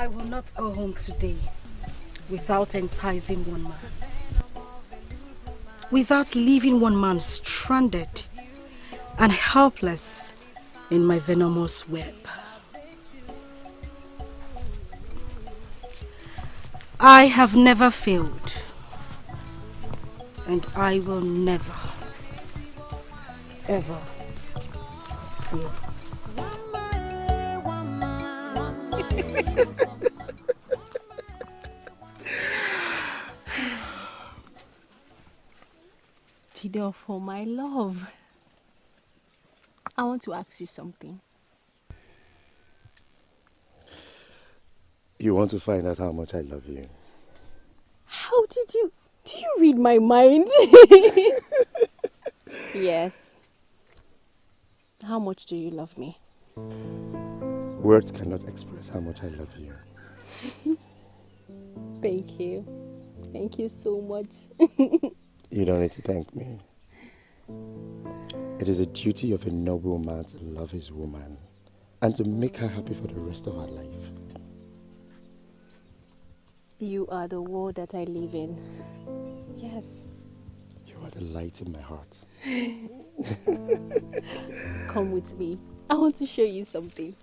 I will not go home today without enticing one man. Without leaving one man stranded and helpless in my venomous web. I have never failed, and I will never, ever fail. Chido, for my love, I want to ask you something. You want to find out how much I love you? How did you... Do you read my mind? Yes. How much do you love me? Words cannot express how much I love you. Thank you. Thank you so much. You don't need to thank me. It is a duty of a noble man to love his woman and to make her happy for the rest of her life. You are the world that I live in. Yes. You are the light in my heart. Come with me. I want to show you something.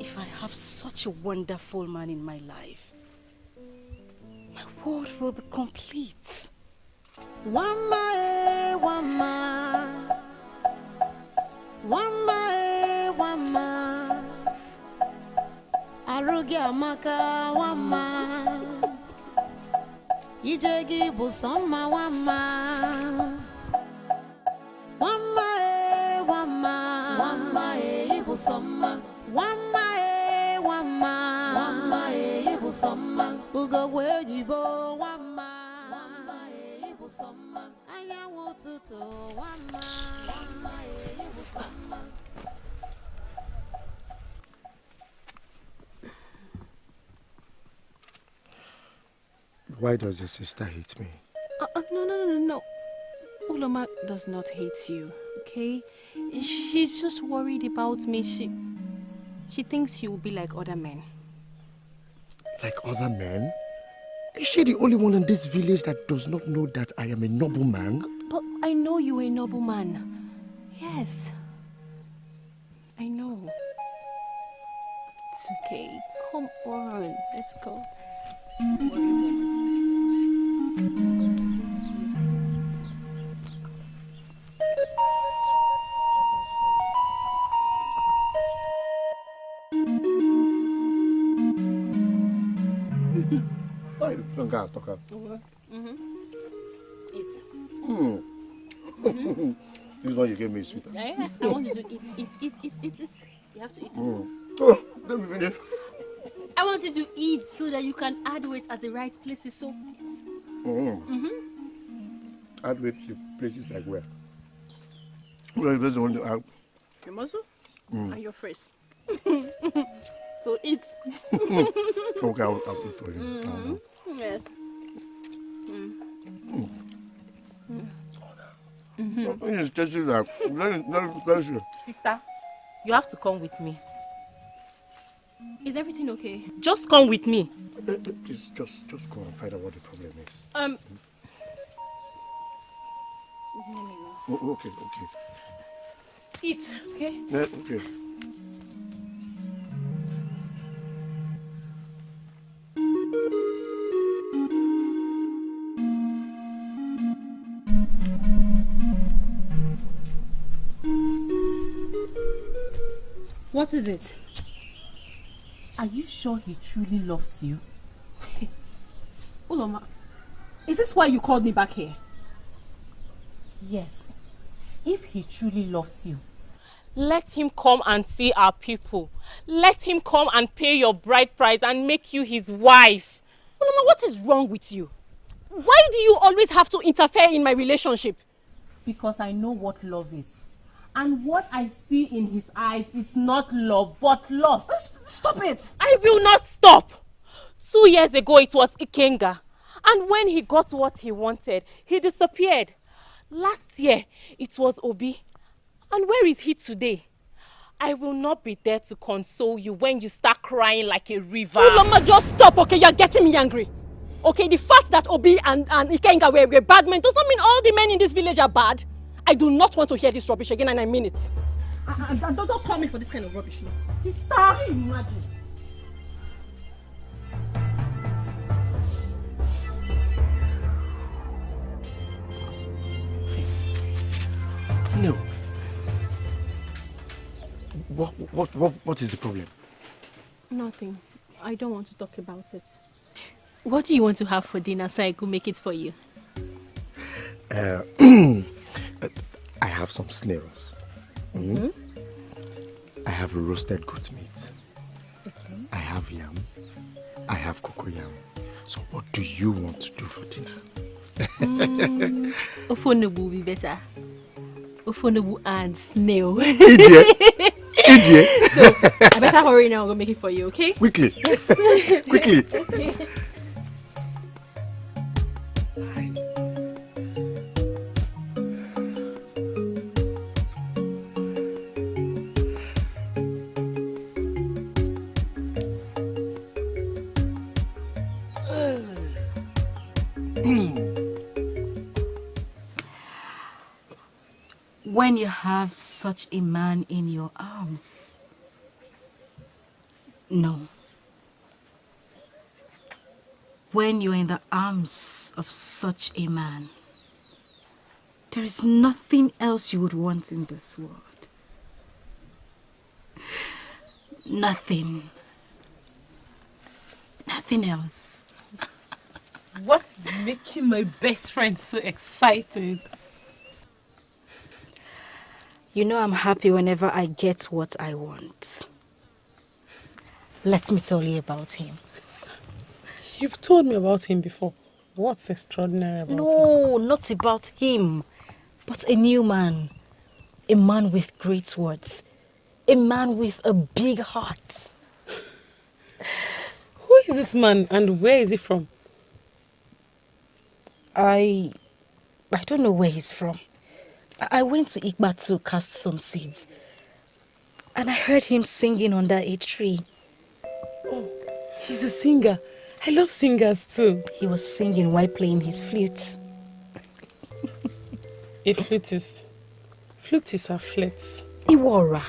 If I have such a wonderful man in my life, my world will be complete. Wama, wama, wama, wama, arugi amaka wama, ijegi busoma wama, wama, wama, wama, ibusoma, wama, wama, wama, ibusoma, ugo wejibo wama. Why does your sister hate me? No. Uloma does not hate you, okay? She's just worried about me. She thinks you will be like other men. Like other men? Is she the only one in this village that does not know that I am a noble man? But I know you're a noble man. Yes. I know. It's okay. Come on. Let's go. Don't worry about it. Eat. This one you gave me is sweet. Yes, I want you to eat. You have to eat. Oh, let me finish. I want you to eat so that you can add weight at the right places. So eat. Add weight to places like where? Where you want to add? Your muscle and your face. So eat. Okay, I'll eat for you. Yes. It's tasty like. Let me. Sister, you have to come with me. Is everything okay? Just come with me. Please, just go and find out what the problem is. Let me know. Okay. Eat, okay? Yeah, okay. What is it? Are you sure he truly loves you? Uloma, is this why you called me back here? Yes. If he truly loves you, let him come and see our people. Let him come and pay your bride price and make you his wife. Uloma, what is wrong with you? Why do you always have to interfere in my relationship? because I know what love is. And what I see in his eyes is not love, but lust. Stop it! I will not stop. 2 years ago, it was Ikenga. And when he got what he wanted, he disappeared. Last year, it was Obi. And where is he today? I will not be there to console you when you start crying like a river. Uloma, just stop, okay? You're getting me angry. Okay, the fact that Obi and Ikenga were bad men does not mean all the men in this village are bad. I do not want to hear this rubbish again, and I mean it. Don't call me for this kind of rubbish. Sister, imagine. No. What is the problem? Nothing. I don't want to talk about it. What do you want to have for dinner so I could make it for you? I have some snails. I have roasted goat meat. Okay. I have yam. I have cocoyam. So what do you want to do for dinner? Ofonobu will be better. Ofonobu and snail. Idiot! Idiot! So, I better hurry now and go make it for you, okay? Quickly! Yes. Quickly! Okay. When you have such a man in your arms. No. When you're in the arms of such a man, there is nothing else you would want in this world. Nothing. Nothing else. What's making my best friend so excited? You know I'm happy whenever I get what I want. Let me tell you about him. You've told me about him before. What's extraordinary about him? No, not about him, but a new man. A man with great words. A man with a big heart. Who is this man and where is he from? I don't know where he's from. I went to Ikba to cast some seeds. And I heard him singing under a tree. Oh, he's a singer. I love singers too. He was singing while playing his flute. A flutist. Flutists are flirts. Iwara.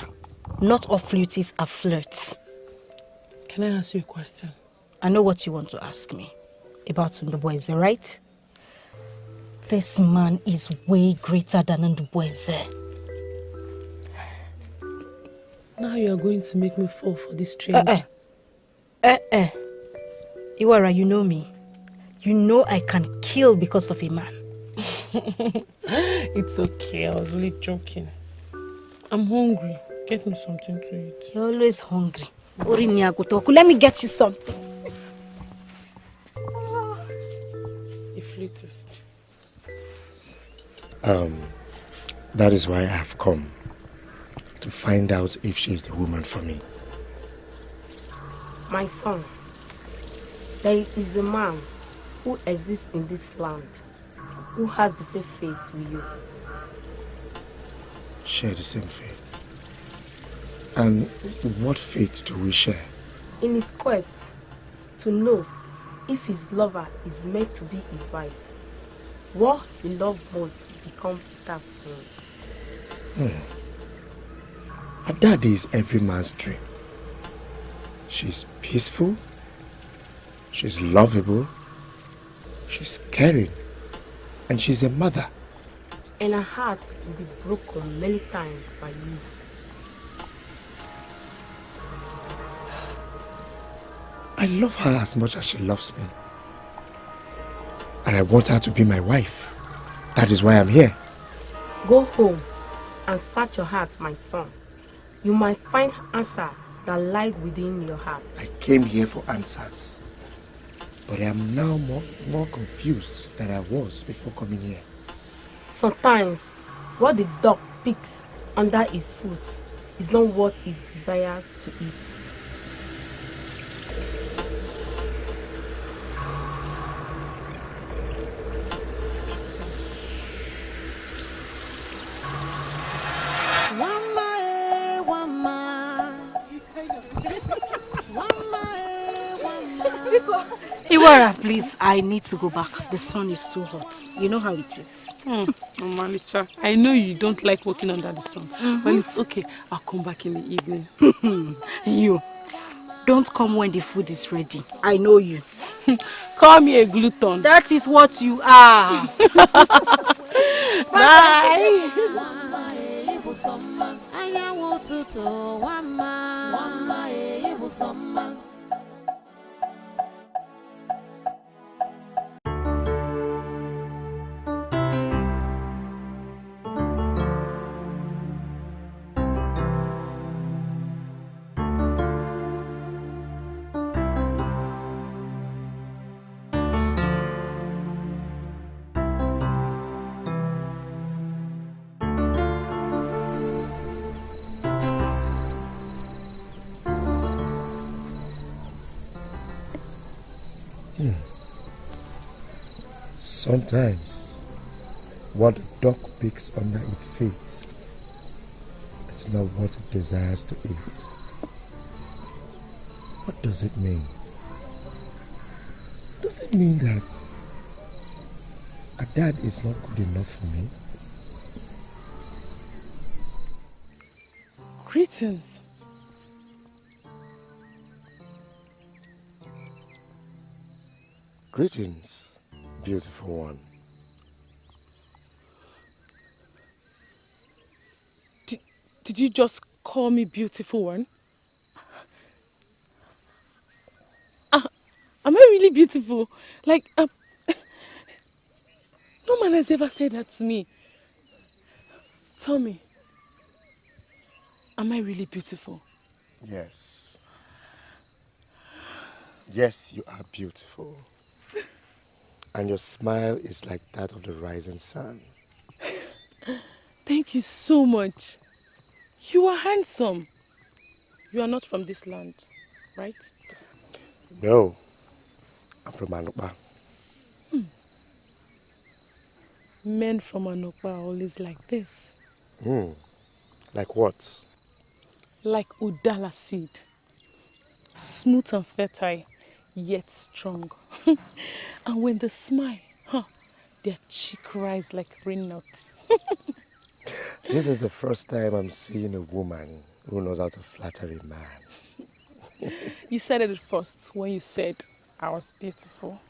Not all flutists are flirts. Can I ask you a question? I know what you want to ask me. About Ndubweze, right? This man is way greater than Ndubweze. Now you are going to make me fall for this stranger. Iwara, you know me. You know I can kill because of a man. It's okay, I was really joking. I'm hungry. Get me something to eat. You're always hungry. Let me get you something. A flutist. That is why I have come. To find out if she is the woman for me. My son, there is a man who exists in this land who has the same faith with you. Share the same faith. And what faith do we share? In his quest to know if his lover is meant to be his wife, what he loves must become tough for him. That is every man's dream. She's peaceful, she's lovable, she's caring, and she's a mother. And her heart will be broken many times by you. I love her as much as she loves me. And I want her to be my wife. That is why I'm here. Go home and search your heart, my son. You might find answer that lies within your heart. I came here for answers. But I am now more confused than I was before coming here. Sometimes What the dog picks under his foot is not what he desires to eat. Iwara, please, I need to go back. The sun is too hot. You know how it is. Malicha, I know you don't like working under the sun. Well, it's okay. I'll come back in the evening. You, don't come when the food is ready. I know you. Call me a glutton. That is what you are. Bye. Sometimes, what a dog picks under its feet is not what it desires to eat. What does it mean? Does it mean that a dad is not good enough for me? Greetings. Greetings, beautiful one. Did you just call me beautiful one? Am I really beautiful? Like, no man has ever said that to me. Tell me, am I really beautiful? Yes. Yes, you are beautiful. And your smile is like that of the rising sun. Thank you so much. You are handsome. You are not from this land, right? No, I'm from Anokba. Men from Anokba are always like this. Like what? Like udala seed. Smooth and fertile, yet strong. And when they smile, their cheek rise like rain nuts. This is the first time I'm seeing a woman who knows how to flatter a man. You said it first when you said I was beautiful.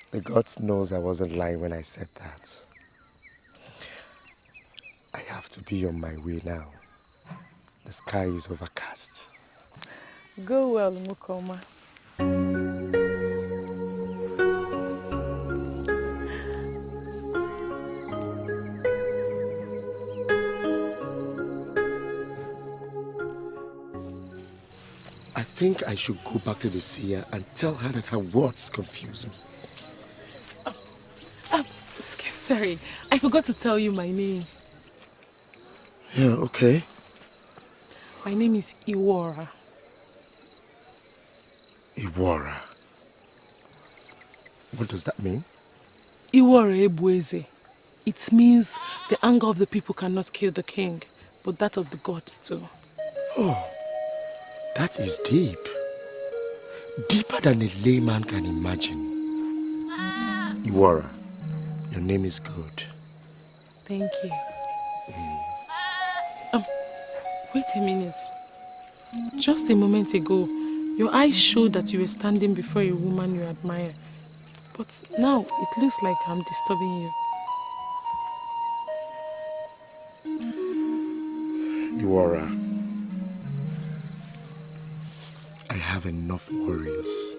The gods knows I wasn't lying when I said that. I have to be on my way now. The sky is overcast. Go well, Mukoma. I think I should go back to the seer and tell her that her words confuse me. Sorry, I forgot to tell you my name. Yeah, okay. My name is Iwara. Iwara. What does that mean? Iwara Ebueze. It means the anger of the people cannot kill the king, but that of the gods too. Oh, that is deep. Deeper than a layman can imagine. Iwara, your name is good. Thank you. Wait a minute. Just a moment ago, your eyes showed that you were standing before a woman you admire. But now it looks like I'm disturbing you. Iwara, I have enough worries.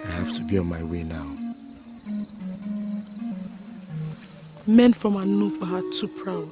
I have to be on my way now. Men from Anupa are too proud.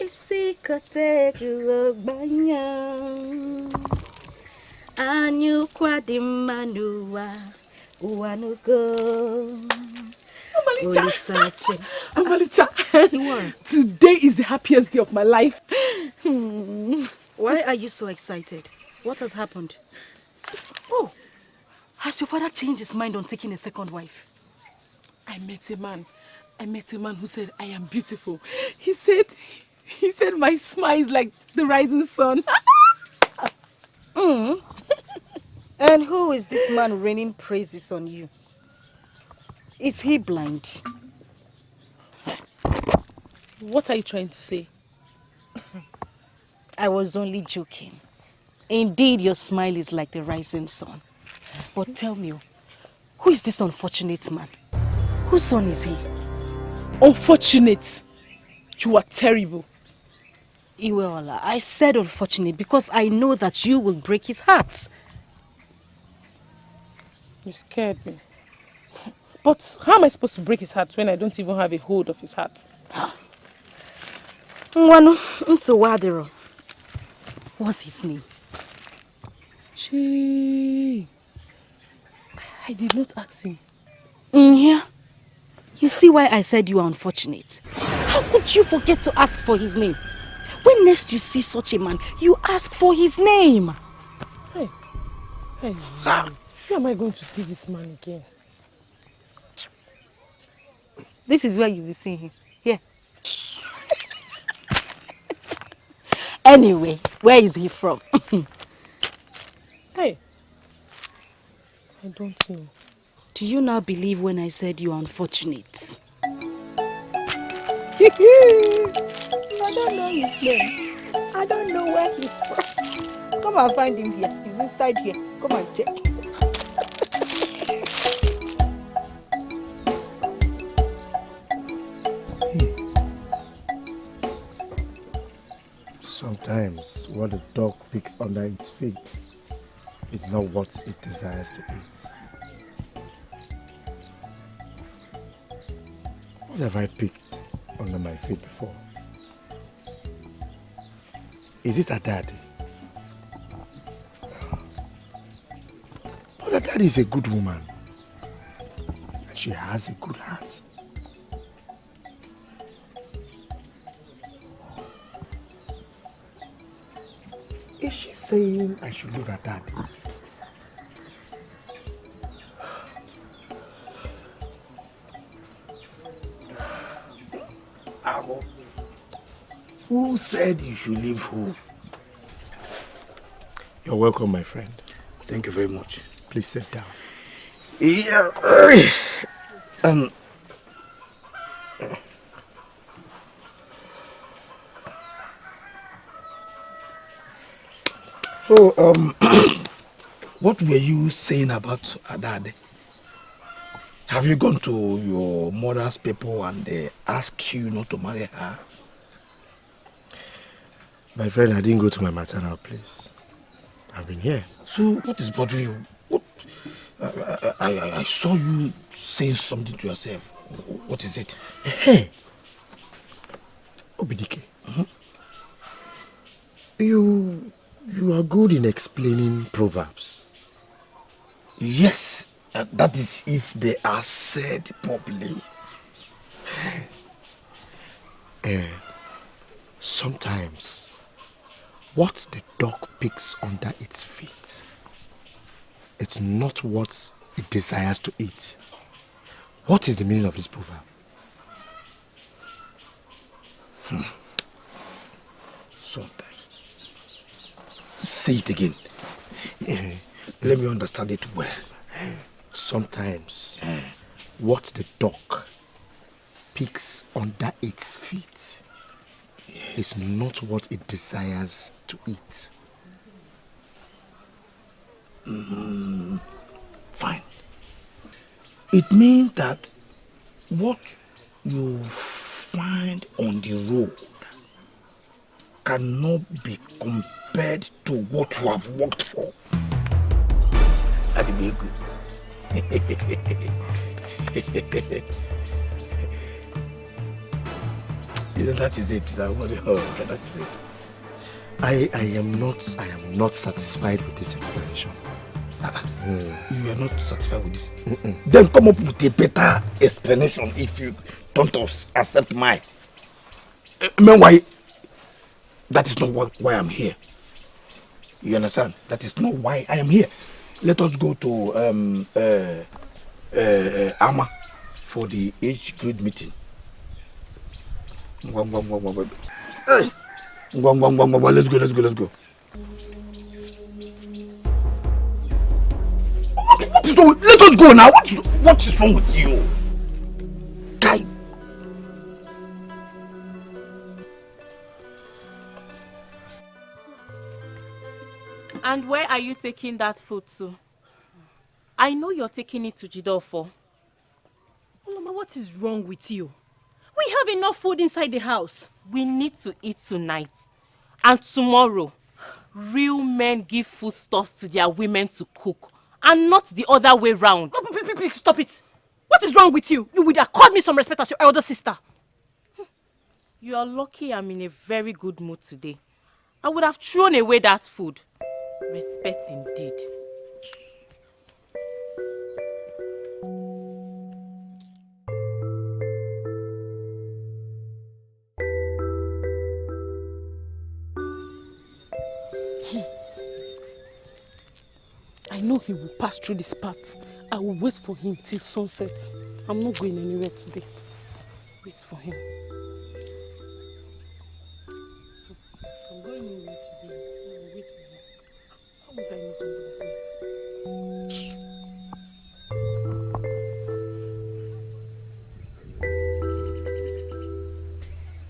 isi kote kuogbanya. Anyu kwadi manua uwanugo. Amalicha, today is the happiest day of my life. Why are you so excited? What has happened? Oh, has your father changed his mind on taking a second wife? I met a man who said I am beautiful. He said my smile is like the rising sun. And who is this man raining praises on you? Is he blind? What are you trying to say? I was only joking. Indeed, your smile is like the rising sun. But tell me, who is this unfortunate man? Whose son is he? Unfortunate? You are terrible. Iweola, I said unfortunate because I know that you will break his heart. You scared me. But how am I supposed to break his heart when I don't even have a hold of his heart? Mwanu Nsowadero. What's his name? Gee, I did not ask him. Yeah. You see why I said you are unfortunate. How could you forget to ask for his name? When next you see such a man, you ask for his name. Hey, where am I going to see this man again? This is where you will see him. Here. Anyway, where is he from? Hey, I don't know. Do you now believe when I said you are unfortunate? I don't know his name. I don't know where he's from. Come and find him here. He's inside here. Come and check. Sometimes what the dog picks under its feet is not what it desires to eat. What have I picked under my feet before? Is it a daddy? But a daddy is a good woman. And she has a good heart. Is she saying I should leave her daddy? Abo, who said you should leave who? You're welcome, my friend. Thank you very much. Please sit down. Yeah. So, what were you saying about Adade? Have you gone to your mother's people and they ask you not to marry her? My friend, I didn't go to my maternal place. I've been here. So, what is bothering you? What? I saw you saying something to yourself. What is it? Hey, Obidike. You are good in explaining proverbs. Yes, that is if they are said properly. Sometimes, what the dog picks under its feet, it's not what it desires to eat. What is the meaning of this proverb? Sometimes. Say it again. Let me understand it well. Sometimes, what the dog picks under its feet is not what it desires to eat. Fine. It means that what you find on the road cannot be compared to what you have worked for. Adibegu. Yeah, that is it. Okay, that is it. I am not satisfied with this explanation. You are not satisfied with this? Then come up with a better explanation if you don't accept mine. Meanwhile, that is not why I'm here. You understand? That is not why I am here. Let us go to Ama for the age grade meeting. Hey! Let's go. What is wrong? Let us go now. What is wrong with you? Guy. And where are you taking that food to? I know you're taking it to Jidofo. Mama, what is wrong with you? We have enough food inside the house. We need to eat tonight. And tomorrow, real men give foodstuffs to their women to cook. And not the other way round. Stop it. What is wrong with you? You would accord me some respect as your elder sister. You are lucky I'm in a very good mood today. I would have thrown away that food. Respect indeed. I know he will pass through this path. I will wait for him till sunset. I'm not going anywhere today. Wait for him. I'm going anywhere today. I will wait for him. How would I know somebody's name?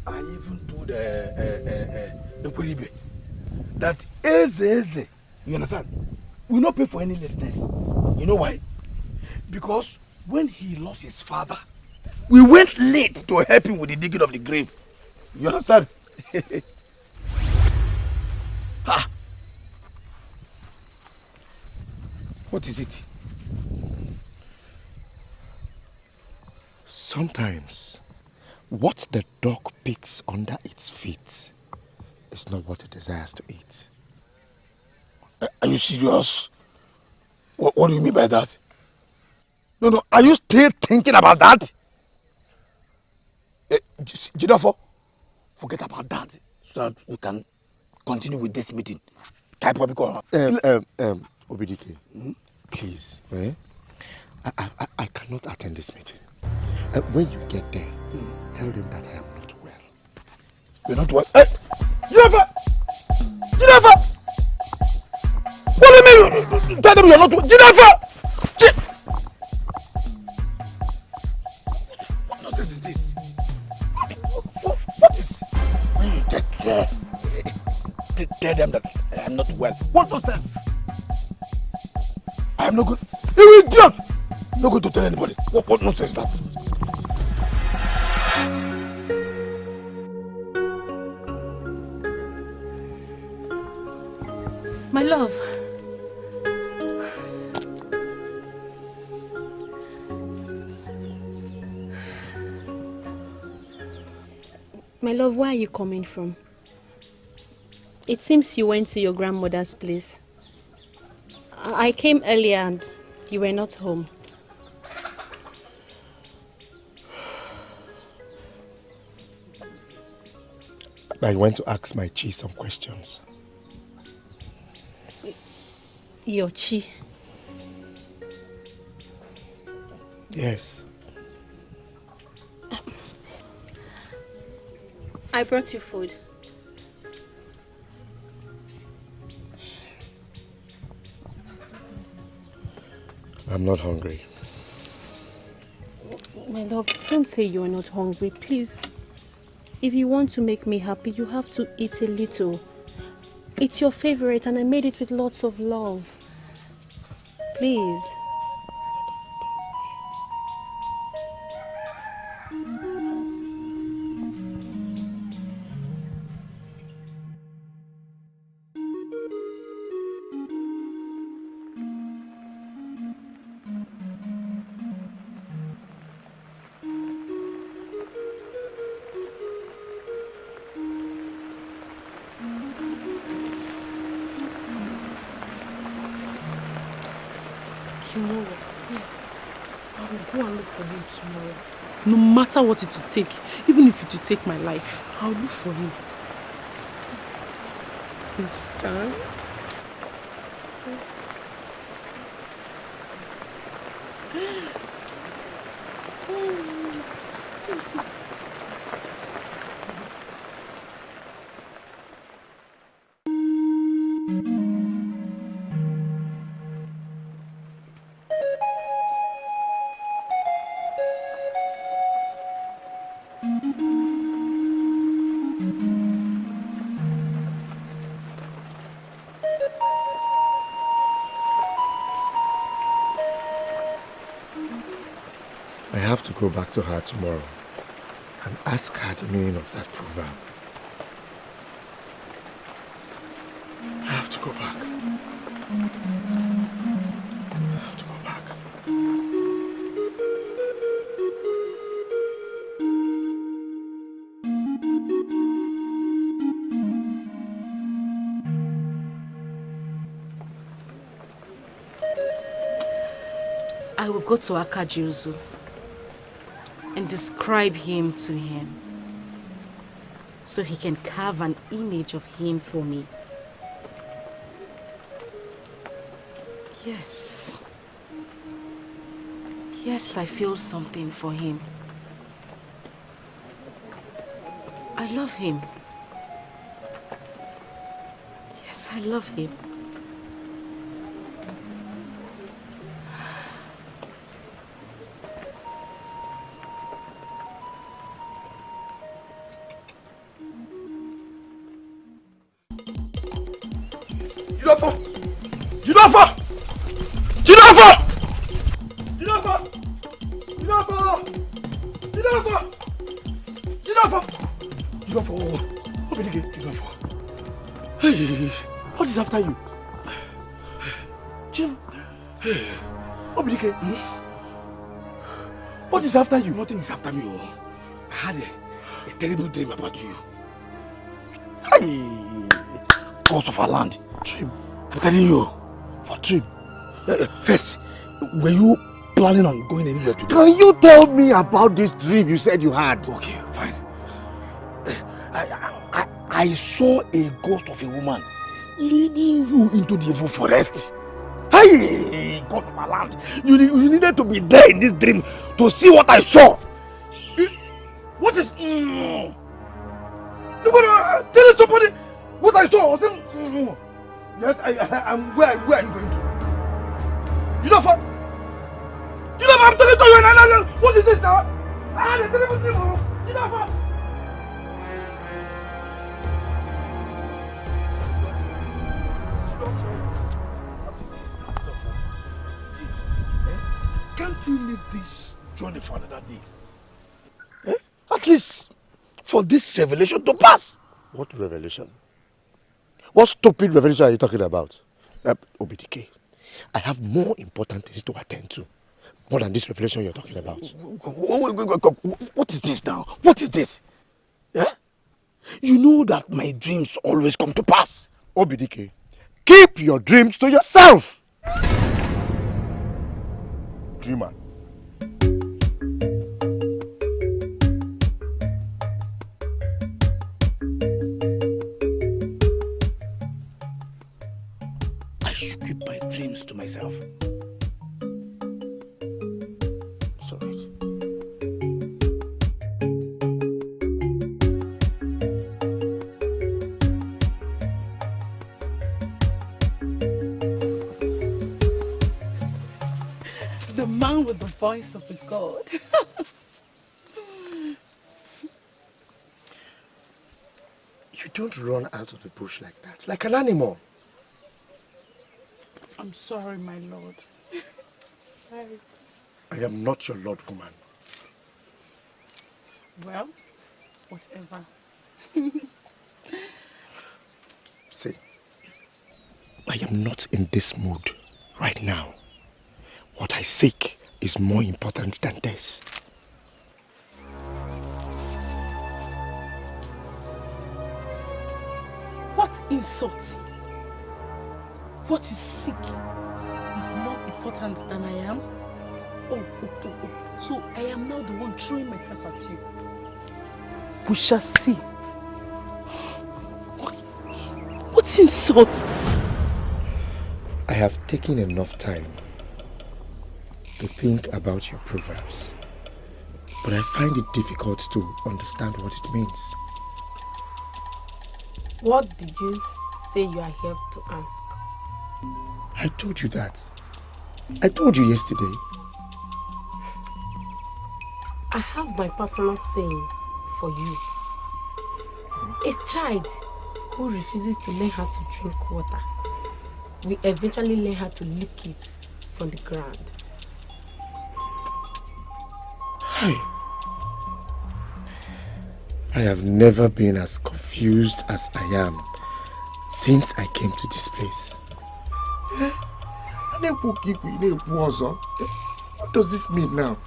I even told Okoli that Eze, you understand, will not pay for any lateness. You know why? Because when he lost his father, we went late to help him with the digging of the grave. You understand? Ah. What is it? Sometimes, what the dog picks under its feet is not what it desires to eat. Are you serious? What do you mean by that? No, are you still thinking about that? Jidofo, forget about that so that we can continue with this meeting. Obidike, please, I cannot attend this meeting. When you get there, tell them that I am not well. You're not well? Hey! Jidofo! What do you mean? Tell them you're not well. Jidofo! What nonsense is this? What is... When you get there, tell them that I am not well. What nonsense? I am not good. You idiot! I'm not going to tell anybody. What nonsense is that? My love. My love, where are you coming from? It seems you went to your grandmother's place. I came earlier and you were not home. I went to ask my chi some questions. Your chi? Yes. I brought you food. I'm not hungry. My love, don't say you are not hungry, please. If you want to make me happy, you have to eat a little. It's your favorite and I made it with lots of love. Please. Tomorrow, yes. I will go and look for him tomorrow. No matter what it will take, even if it will take my life, I'll look for him. This time. I have to go back to her tomorrow and ask her the meaning of that proverb. I have to go back. I have to go back. I will go to Akajuzu and describe him to him so he can carve an image of him for me. Yes. Yes, I feel something for him. I love him. Yes, I love him. Hey, what is after you? Obidike, what is after you? Nothing is after me. Oh. I had a terrible dream about you. Hey, Gods of our land. Dream? I'm telling you. What dream? First, were you planning on going anywhere today? Can you tell me about this dream you said you had? Okay, fine. I saw a ghost of a woman leading you into the evil forest. Hey, God of my land. You needed to be there in this dream to see what I saw. What is... Look at tell somebody what I saw. Yes, I'm where are you going to? You know what? You know what I'm talking to you now? What is this now? The terrible dream. You know what? Can't you leave this journey for another day? At least for this revelation to pass. What revelation? What stupid revelation are you talking about? Obidike, I have more important things to attend to. More than this revelation you're talking about. What is this now? What is this? Yeah? You know that my dreams always come to pass. Obidike, keep your dreams to yourself. Dreamer. I should keep my dreams to myself. Sorry. The man with the voice of a god. You don't run out of the bush like that, like an animal. I'm sorry, my lord. Sorry. I am not your lord, woman. Well, whatever. See, I am not in this mood right now. What I seek is more important than this. What insult? What you seek is is more important than I am? Oh. So I am now the one throwing myself at you. We shall see. What insult? I have taken enough time to think about your proverbs, but I find it difficult to understand what it means. What did you say you are here to ask? I told you that. I told you yesterday. I have my personal saying for you. A child who refuses to learn how to drink water will eventually learn how to lick it from the ground. I have never been as confused as I am since I came to this place. What does this mean now?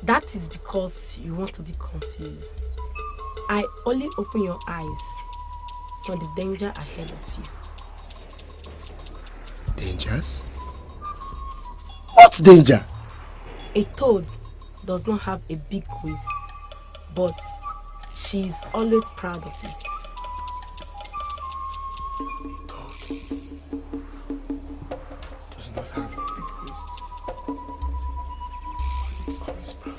That is because you want to be confused. I only open your eyes for the danger ahead of you. Dangers? What danger? A toad does not have a big waist, but she is always proud of it. Toad does not have a big waist, but it's always proud.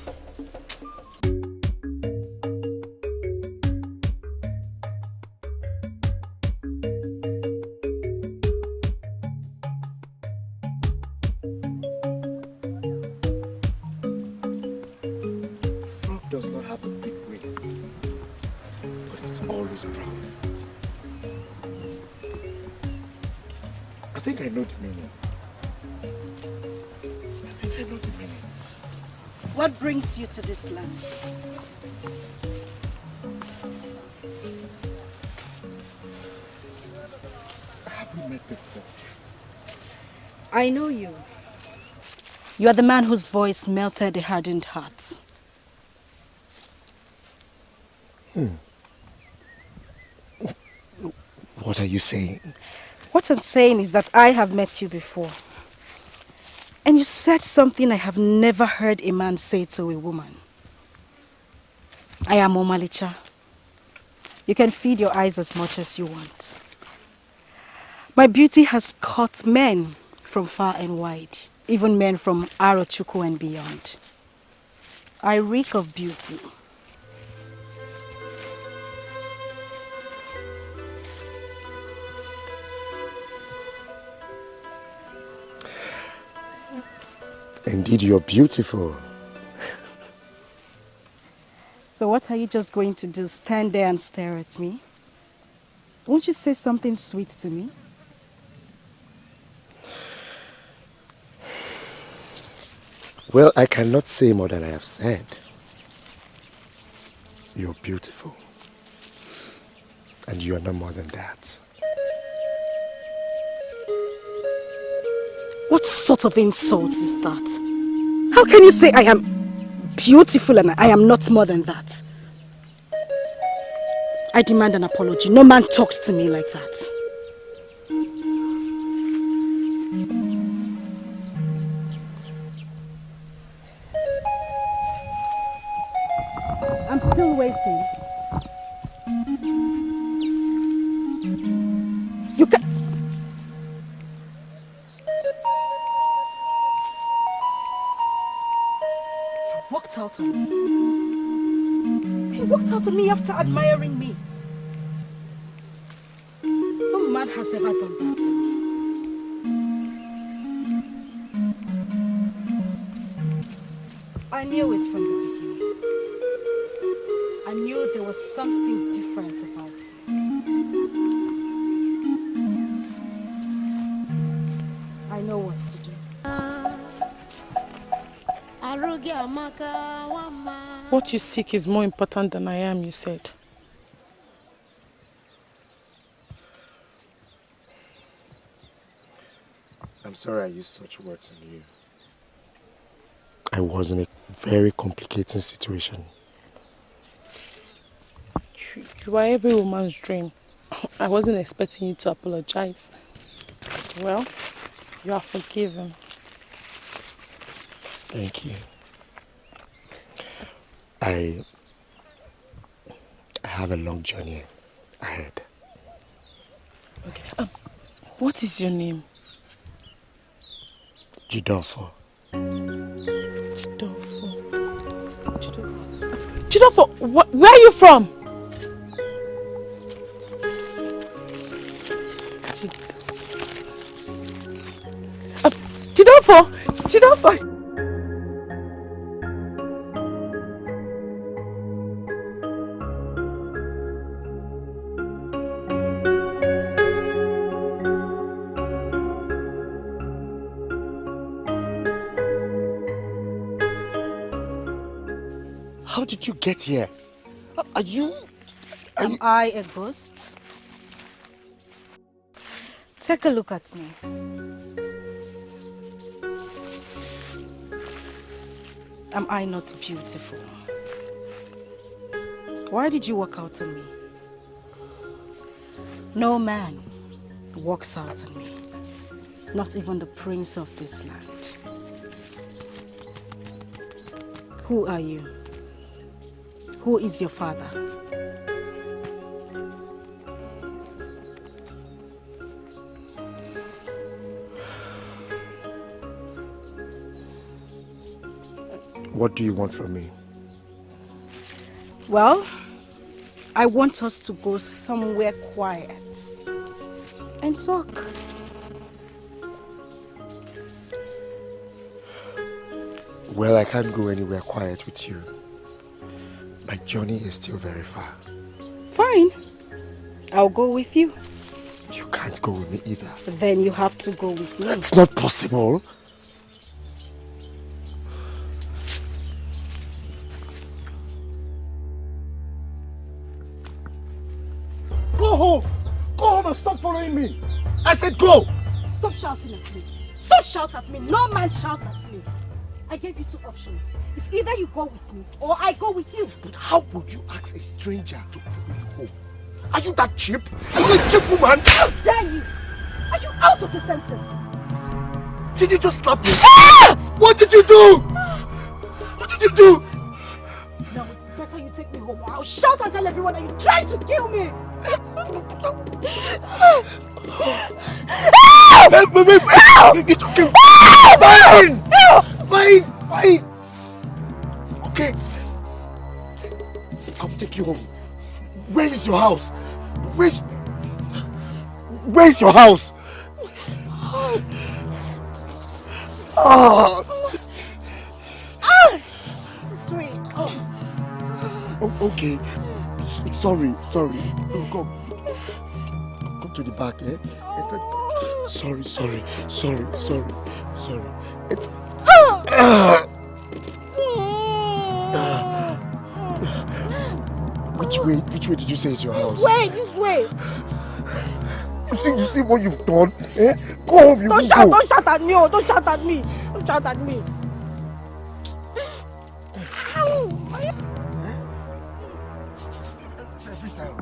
Does not have a big waist, but it's always proud of it. I think I know the meaning. What brings you to this land? Have we met before? I know you. You are the man whose voice melted the hardened hearts. What are you saying? What I'm saying is that I have met you before. And you said something I have never heard a man say to a woman. I am Omalicha. You can feed your eyes as much as you want. My beauty has caught men from far and wide, even men from Arochukwu and beyond. I reek of beauty. Indeed, you're beautiful. So what are you just going to do? Stand there and stare at me? Won't you say something sweet to me? Well, I cannot say more than I have said. You're beautiful. And you are no more than that. What sort of insult is that? How can you say I am beautiful and I am not more than that? I demand an apology. No man talks to me like that. I'm still waiting. You can... Walked out on me. He walked out on me after admiring me. No man has ever done that. I knew it from the beginning. I knew there was something different about him. I know what to do. What you seek is more important than I am, you said. I'm sorry I used such words on you. I was in a very complicated situation. You are every woman's dream. I wasn't expecting you to apologize. Well, You are forgiven. Thank you. I have a long journey ahead. Okay. What is your name? Jidofo. Jidofo, where are you from? Jidofo! How did you get here? Am I a ghost? Take a look at me. Am I not beautiful? Why did you walk out on me? No man walks out on me. Not even the prince of this land. Who are you? Who is your father? What do you want from me? Well, I want us to go somewhere quiet and talk. Well, I can't go anywhere quiet with you. My journey is still very far. Fine. I'll go with you. You can't go with me either. Then you have to go with me. It's not possible. Go home! Go home and stop following me! I said go! Stop shouting at me. Don't shout at me. No man shouts at me. I gave you two options. It's either you go with me or I go with you. But how would you ask a stranger to follow you home? Are you that cheap? Are you a cheap woman? How dare you? Are you out of your senses? Did you just slap me? What did you do? What did you do? Now it's better you take me home or I'll shout and tell everyone that you tried to kill me. It's okay. Fine. Okay. I'll take you home. Where is your house? Where's your house? Sweet. Oh, okay. Sorry. Go to the back, eh? Enter the back. Sorry. It's... Which way did you say is your house? This way. You see what you've done? Eh? Go home, you Don't shout at me. Don't shout at me. Every time.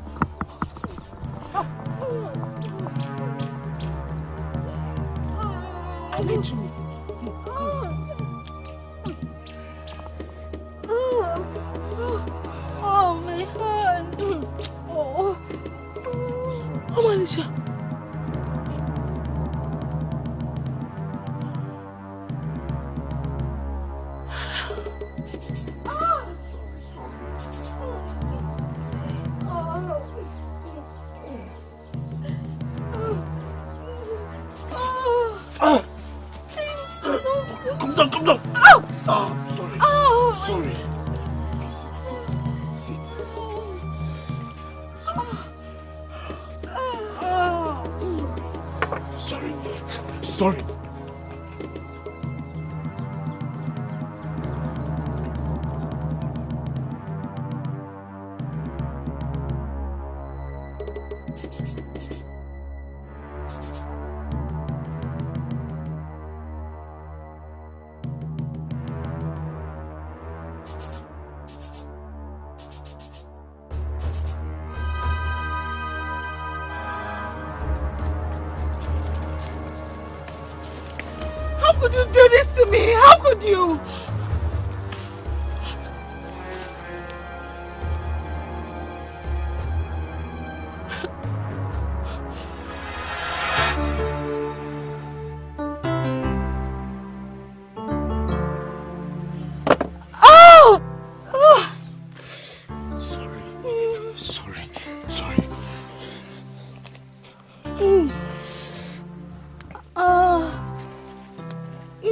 I mentioned it. Oh, my hand. Oh, Alicia. Come down. Sorry. Okay, sit. Sorry. could you do this to me? How could you?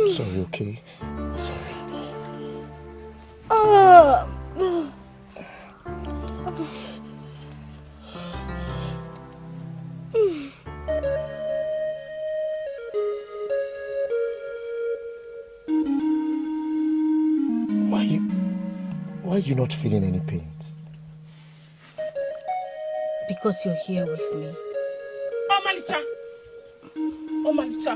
Sorry, okay? Why are you not feeling any pain? Because you're here with me. Oh, Malicha,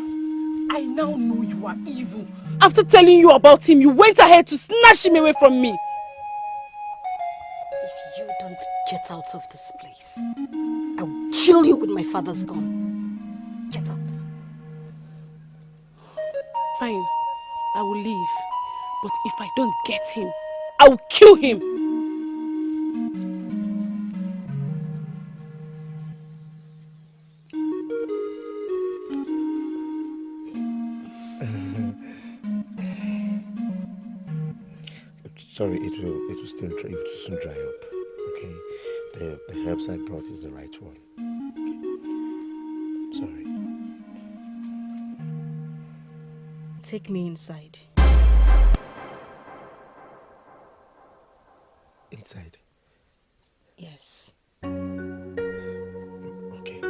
I now know you are evil. After telling you about him, you went ahead to snatch him away from me. If you don't get out of this place, I will kill you with my father's gun. Get out. Fine, I will leave. But if I don't get him, I will kill him. Sorry, it will soon dry up. Okay, the herbs I brought is the right one. Okay. Sorry. Take me inside. Inside? Yes. Okay.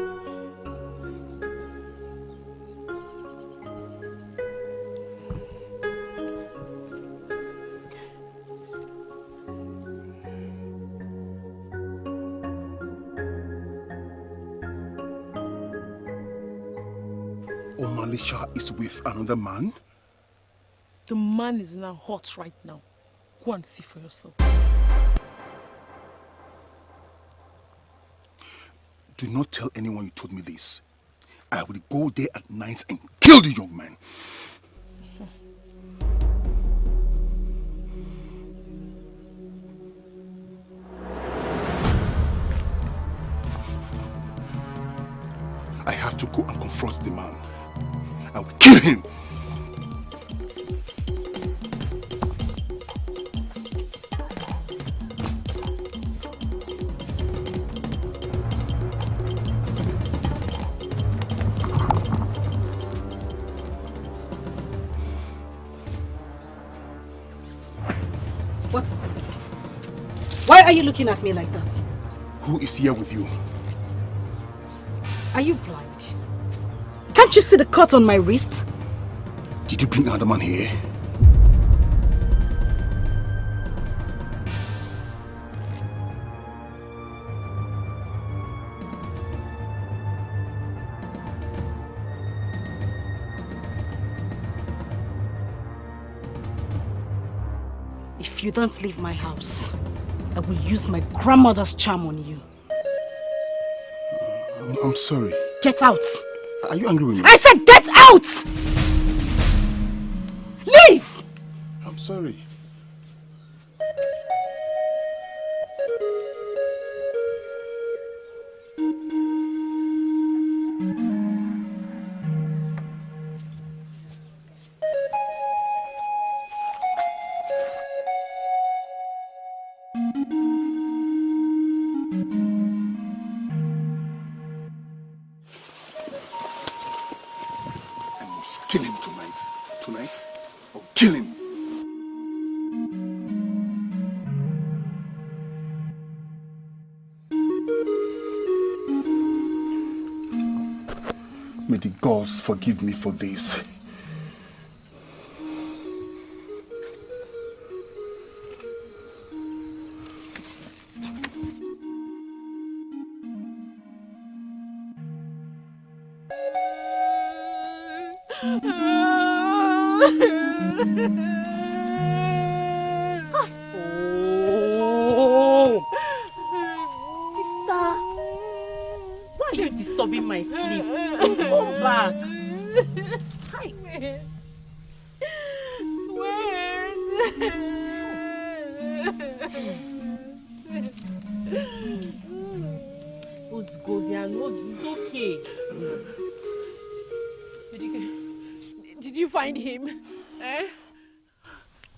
Omalisha is with another man? The man is now hot right now. Go and see for yourself. Do not tell anyone you told me this. I will go there at night and kill the young man. I have to go and confront the man. I will kill him. What is it? Why are you looking at me like that? Who is here with you? Are you blind? Can't you see the cut on my wrist? Did you bring another man here? If you don't leave my house, I will use my grandmother's charm on you. I'm sorry. Get out! Are you angry with me? I said get out! Leave! I'm sorry. Kill him tonight. Tonight, I'll kill him. May the gods forgive me for this. Oh, sister, why are you disturbing my sleep? Come back. Hi. It's okay. Did you find him? Eh?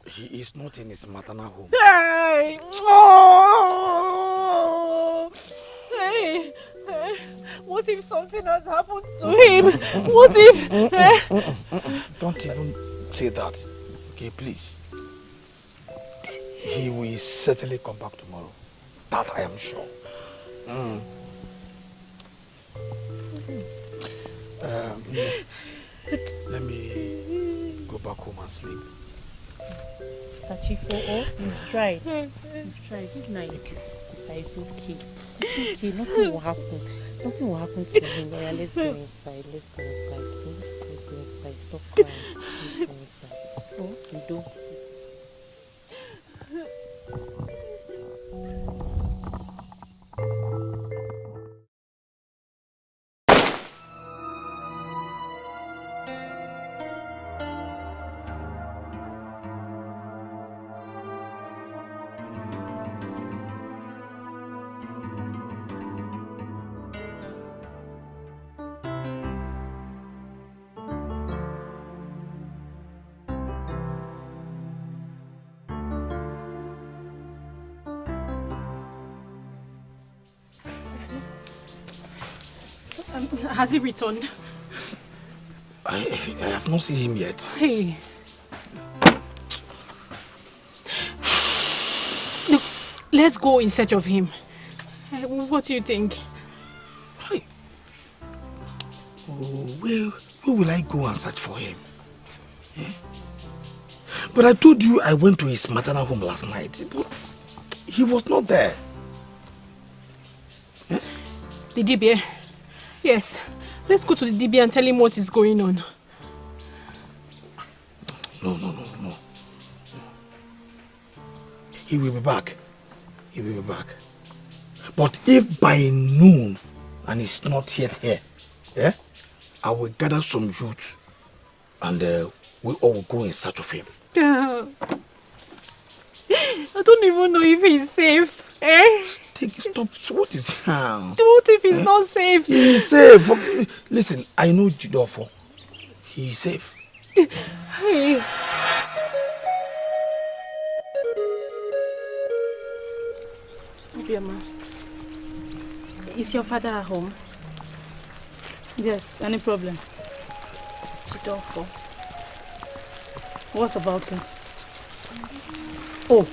He is not in his maternal home. Hey! Oh! Hey! What if something has happened to him? What if... Don't even say that. Okay, please. He will certainly come back tomorrow. That I am sure. Let me go back home and sleep. You've tried. You've tried. Good night. It's okay. It's okay. Nothing will happen. Nothing will happen to him. Yeah, let's go inside. Let's go inside. Let's go inside. Stop crying. Let's go inside. Oh, you don't. Has he returned? I have not seen him yet. Hey. Look, let's go in search of him. What do you think? Hey. Oh, where will I go and search for him? Eh? But I told you I went to his maternal home last night. But he was not there. Eh? The DBA? Yes. Let's go to the DBA and tell him what is going on. No. He will be back. He will be back. But if by noon and he's not yet here, I will gather some youth and we all will go in search of him. I don't even know if he's safe. Stop. So what is What if he's not safe? He is safe. Listen, I know Jidofo. He is safe. Hey. Obioma, is your father at home? Yes, any problem? It's Jidofo. What about him? Oh,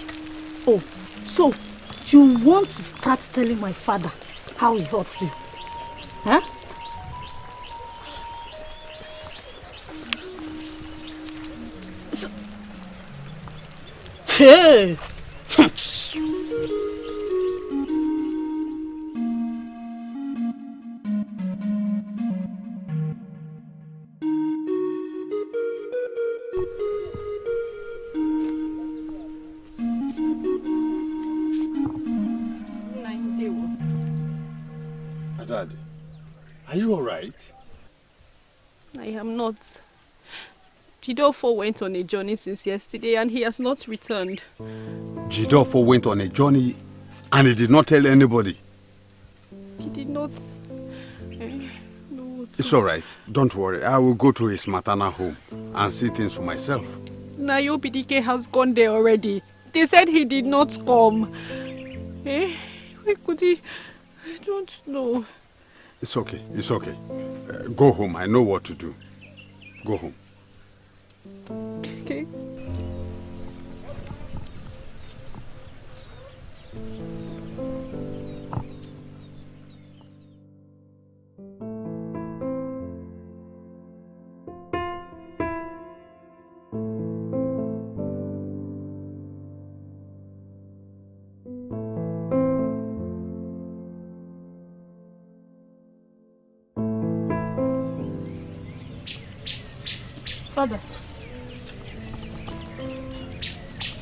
so you want to start telling my father how he hurts you? Huh? Hey! Dad, are you alright? I am not. Jidofo went on a journey since yesterday and he has not returned. Jidofo went on a journey and he did not tell anybody. He did not. No. It's alright. Don't worry. I will go to his maternal home and see things for myself. Nayo Bidike has gone there already. They said he did not come. Where could he? I don't know. It's okay. It's okay. Go home. I know what to do. Go home. Okay.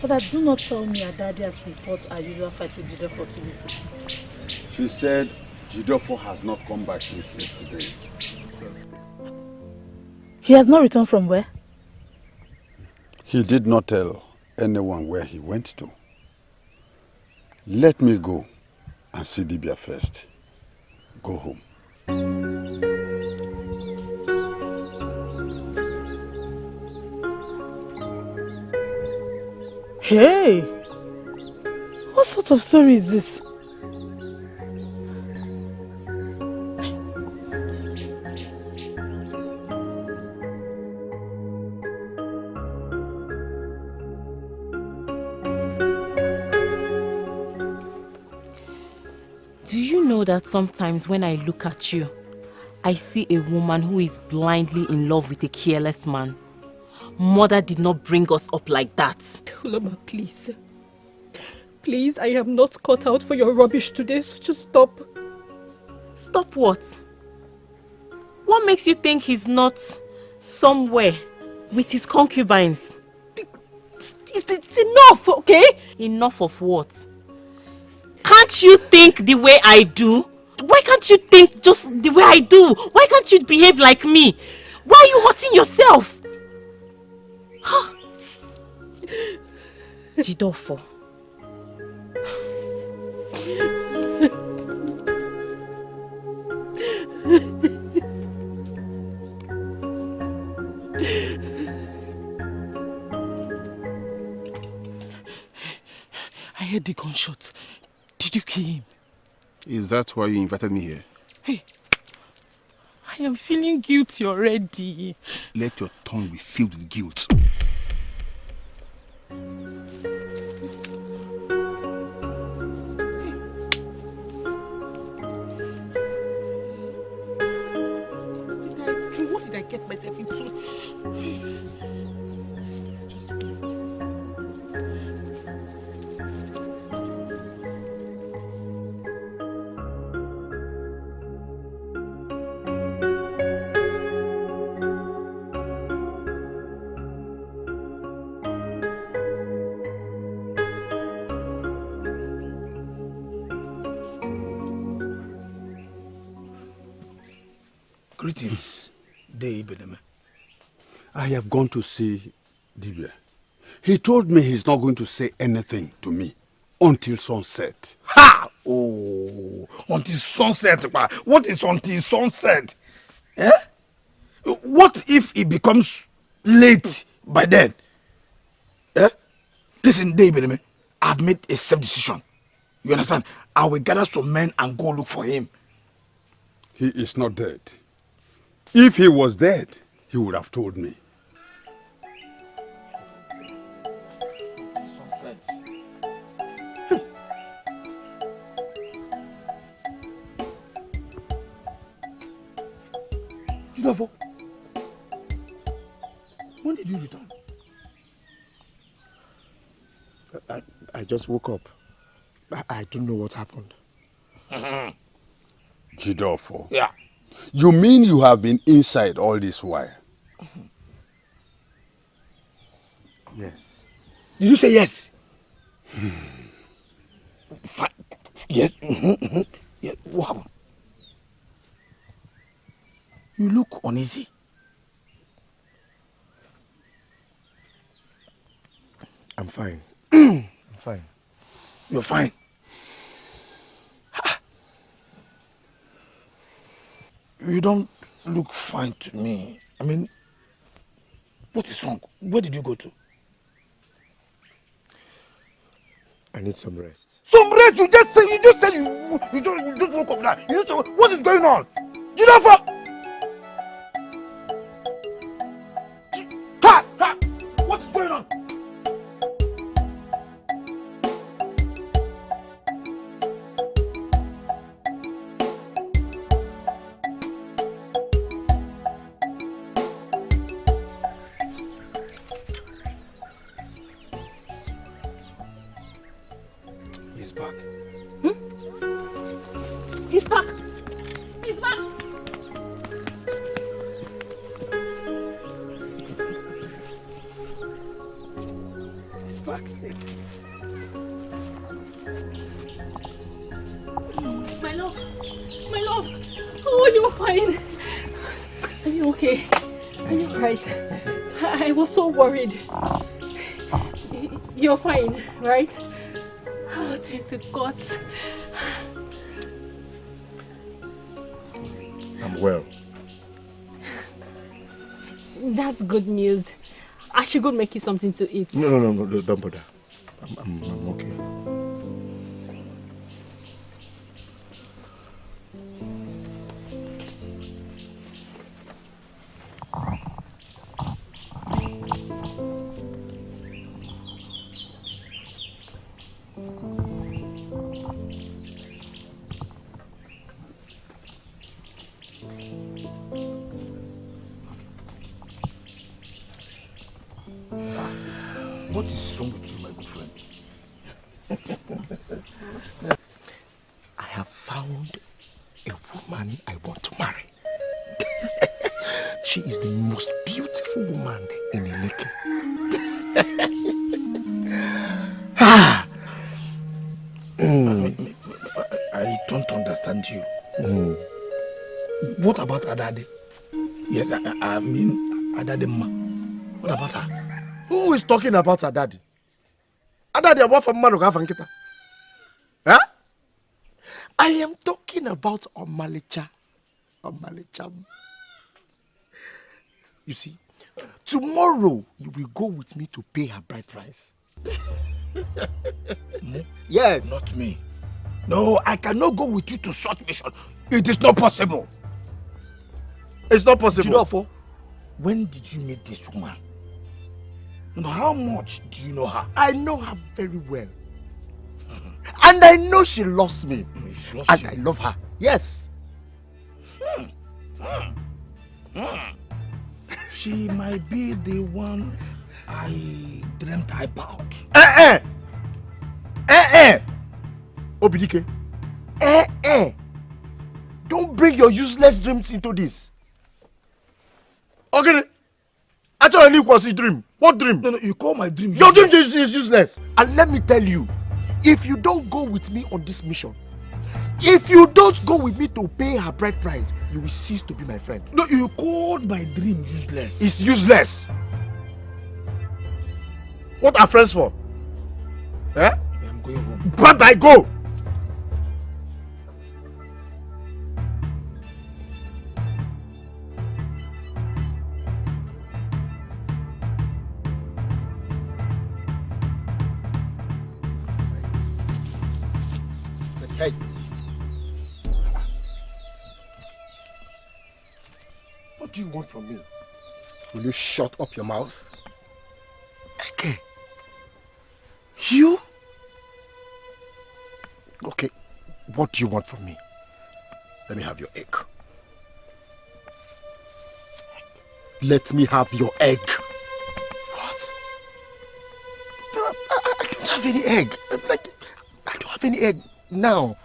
Father, do not tell me your daddy has reported our usual fight with Jidofo to people. She said Jidofo has not come back since yesterday. He has not returned from where? He did not tell anyone where he went to. Let me go and see Dibia first. Go home. Hey! What sort of story is this? Do you know that sometimes when I look at you, I see a woman who is blindly in love with a careless man? Mother did not bring us up like that. Uloma, please. Please, I am not cut out for your rubbish today, so just stop. Stop what? What makes you think he's not somewhere with his concubines? It's enough, okay? Enough of what? Can't you think the way I do? Why can't you think just the way I do? Why can't you behave like me? Why are you hurting yourself? Jidofo. I heard the gunshot. Did you kill him? Is that why you invited me here? Hey, I am feeling guilty already. Let your tongue be filled with guilt. What did I get myself into? Greetings, Dave. I have gone to see Dibia. He told me he's not going to say anything to me until sunset. Ha! Oh, until sunset. What is until sunset? Eh? What if it becomes late by then? Eh? Listen, David, I've made a safe decision. You understand? I will gather some men and go look for him. He is not dead. If he was dead, he would have told me. Judafo, when did you return? I just woke up. I don't know what happened. Jidofo. Yeah. You mean you have been inside all this while? Yes. Did you say yes? Yes. Yeah. What happened? You look uneasy. I'm fine. I'm fine. You're fine. You don't look fine to me. I mean, what is wrong? Where did you go to? I need some rest. Some rest? You just said you just woke up now. You just said, what is going on? You know for what is going on? He's back. He's back. He's back. He's back. My love. My love. Oh, you're fine. Are you okay? Are you right? I was so worried. You're fine, right? Oh, thank the gods. I'm well. That's good news. I should go make you something to eat. No, don't bother. I'm okay. What is wrong with you, my good friend? I have found a woman I want to marry. She is the most beautiful woman in Eleke. I don't understand you. What about Adade? Yes, I mean Adade Ma. What about her? Who is talking about her daddy? Her daddy, what from Maruga Fankita? Huh? I am talking about Omalicha. Omalicha. You see, tomorrow you will go with me to pay her bride price. Yes. Not me. No, I cannot go with you to such mission. It is not possible. It's not possible. Jidofo, when did you meet this woman? You know, how much do you know her? I know her very well. And I know she loves me. She loves and you. I love her. Yes. She might be the one I dreamt about. Obidike. Don't bring your useless dreams into this. Okay. Actually, it was a dream. What dream? No, you call my dream Your useless. dream is useless. And let me tell you, if you don't go with me on this mission, if you don't go with me to pay her bride price, you will cease to be my friend. No, you called my dream useless. It's useless. What are friends for? Eh? I'm going home. Bye-bye, go! Hey. What do you want from me? Will you shut up your mouth? Okay. You? Okay. What do you want from me? Let me have your egg. Let me have your egg. What? I don't have any egg. Like, I don't have any egg now.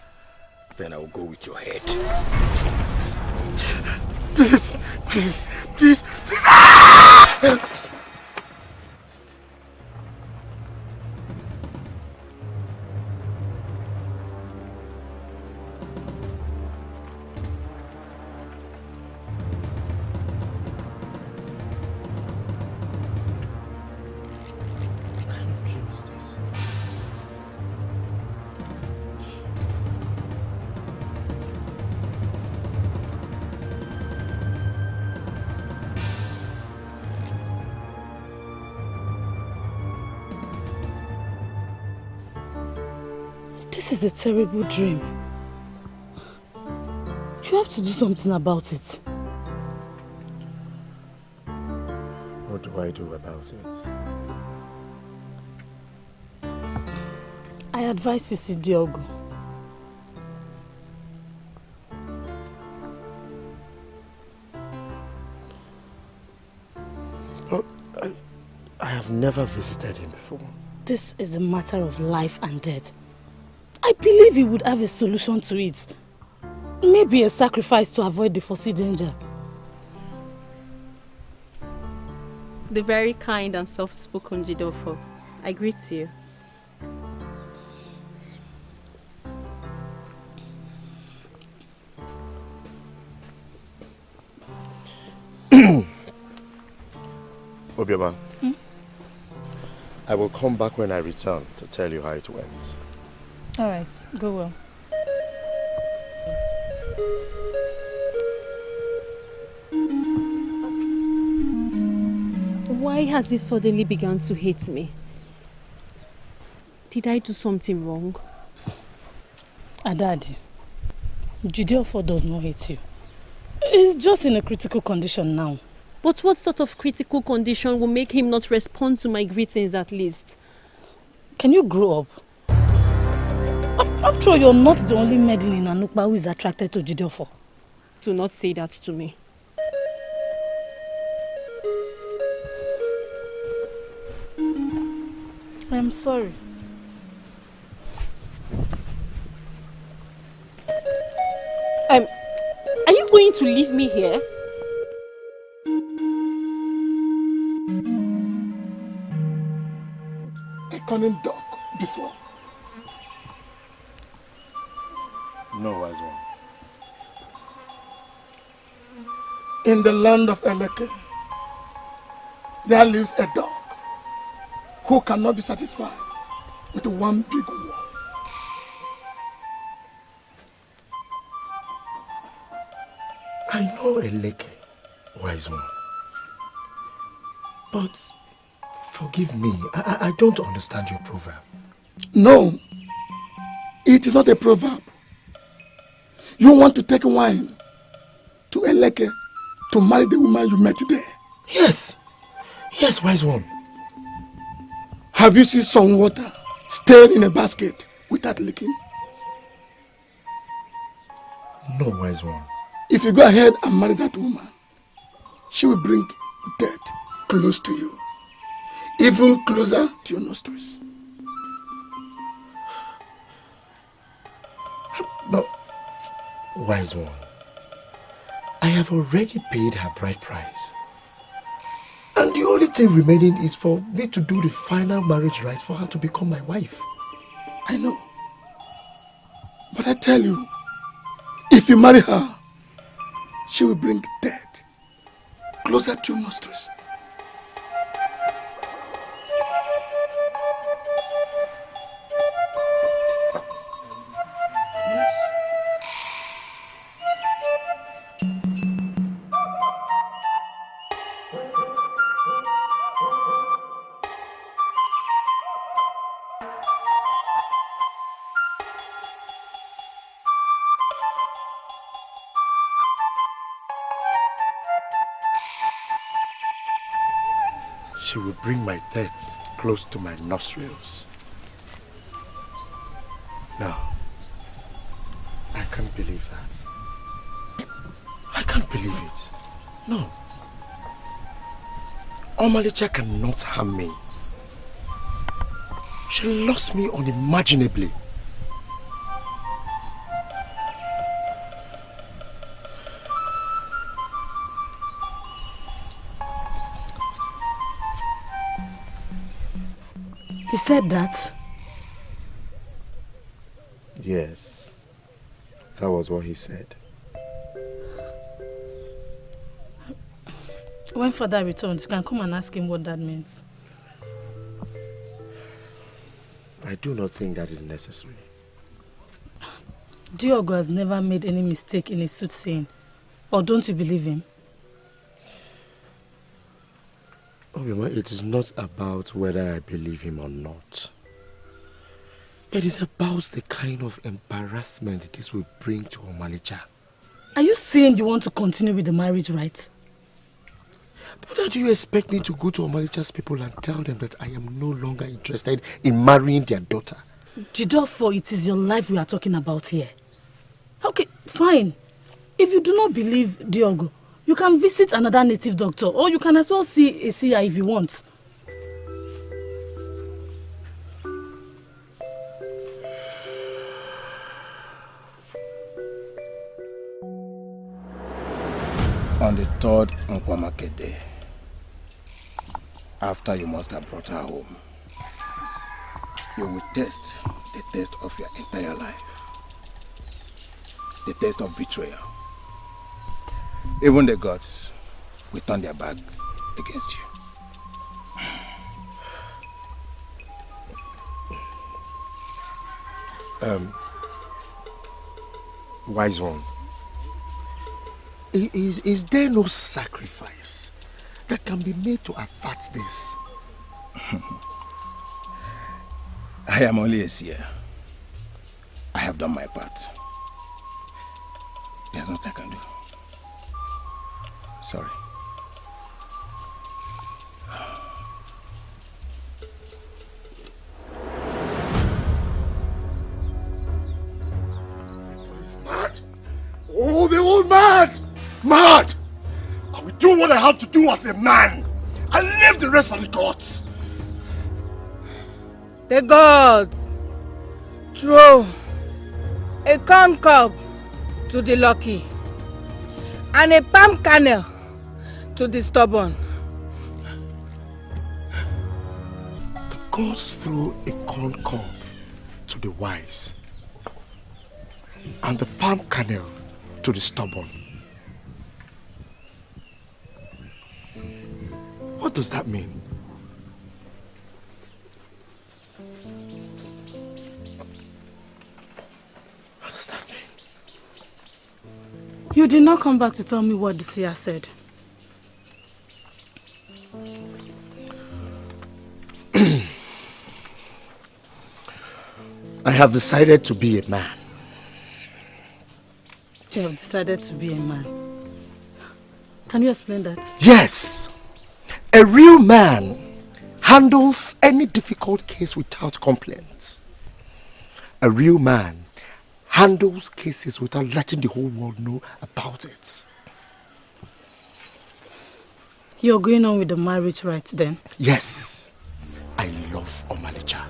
Then I will go with your head. Please, please, please, please. Ah! This is a terrible dream. You have to do something about it. What do I do about it? I advise you see Diogo. But I have never visited him before. This is a matter of life and death. I believe he would have a solution to it. Maybe a sacrifice to avoid the foreseen danger. The very kind and soft-spoken Jidofo. I greet you. Obioma, I will come back when I return to tell you how it went. All right, go well. Why has he suddenly begun to hate me? Did I do something wrong? Adadi, Jideofor does not hate you. He's just in a critical condition now. But what sort of critical condition will make him not respond to my greetings at least? Can you grow up? After all, you're not the only maiden in Anukba who is attracted to Jideofor. Do not say that to me. I'm sorry. Are you going to leave me here? A cunning dog before. No, wise one. In the land of Eleke, there lives a dog who cannot be satisfied with one big wall. I know Eleke, wise one. But forgive me, I don't understand your proverb. No, it is not a proverb. You want to take wine to Eleke to marry the woman you met there. Yes, yes, wise one. Have you seen some water staying in a basket without leaking? No, wise one. If you go ahead and marry that woman, she will bring death close to you, even closer to your nostrils. No, wise one. I have already paid her bride price. And the only thing remaining is for me to do the final marriage rites for her to become my wife. I know. But I tell you, if you marry her, she will bring death closer to your nostrils. Yes. She will bring my death close to my nostrils. No, I can't believe that. I can't believe it. No. Omalicha cannot harm me. She lost me unimaginably. He said that? Yes, that was what he said. When father returns, you can come and ask him what that means. I do not think that is necessary. Diogo has never made any mistake in his soothsaying. Or don't you believe him? Obima, it is not about whether I believe him or not. It is about the kind of embarrassment this will bring to Omalicha. Are you saying you want to continue with the marriage rites? But how do you expect me to go to Omalicha's people and tell them that I am no longer interested in marrying their daughter? Jideofor, it is your life we are talking about here. Okay, fine. If you do not believe Diogo, you can visit another native doctor, or you can as well see a seer if you want. On the third Nkwamake day, after you must have brought her home, you will test the test of your entire life. The test of betrayal. Even the gods will turn their back against you. Wise one. Is there no sacrifice that can be made to avert this? I am only a seer. I have done my part. There's nothing I can do. Sorry. Mad! Oh, they're all mad! Mad! I will do what I have to do as a man and leave the rest for the gods. The gods throw a corn cob to the lucky and a palm kernel to the stubborn. The gods throw a corn cob to the wise and the palm kernel to the stubborn. What does that mean? What does that mean? You did not come back to tell me what the seer said. I have decided to be a man. You have decided to be a man. Can you explain that? Yes! A real man handles any difficult case without complaints. A real man handles cases without letting the whole world know about it. You're going on with the marriage right then? Yes, I love Omalicha.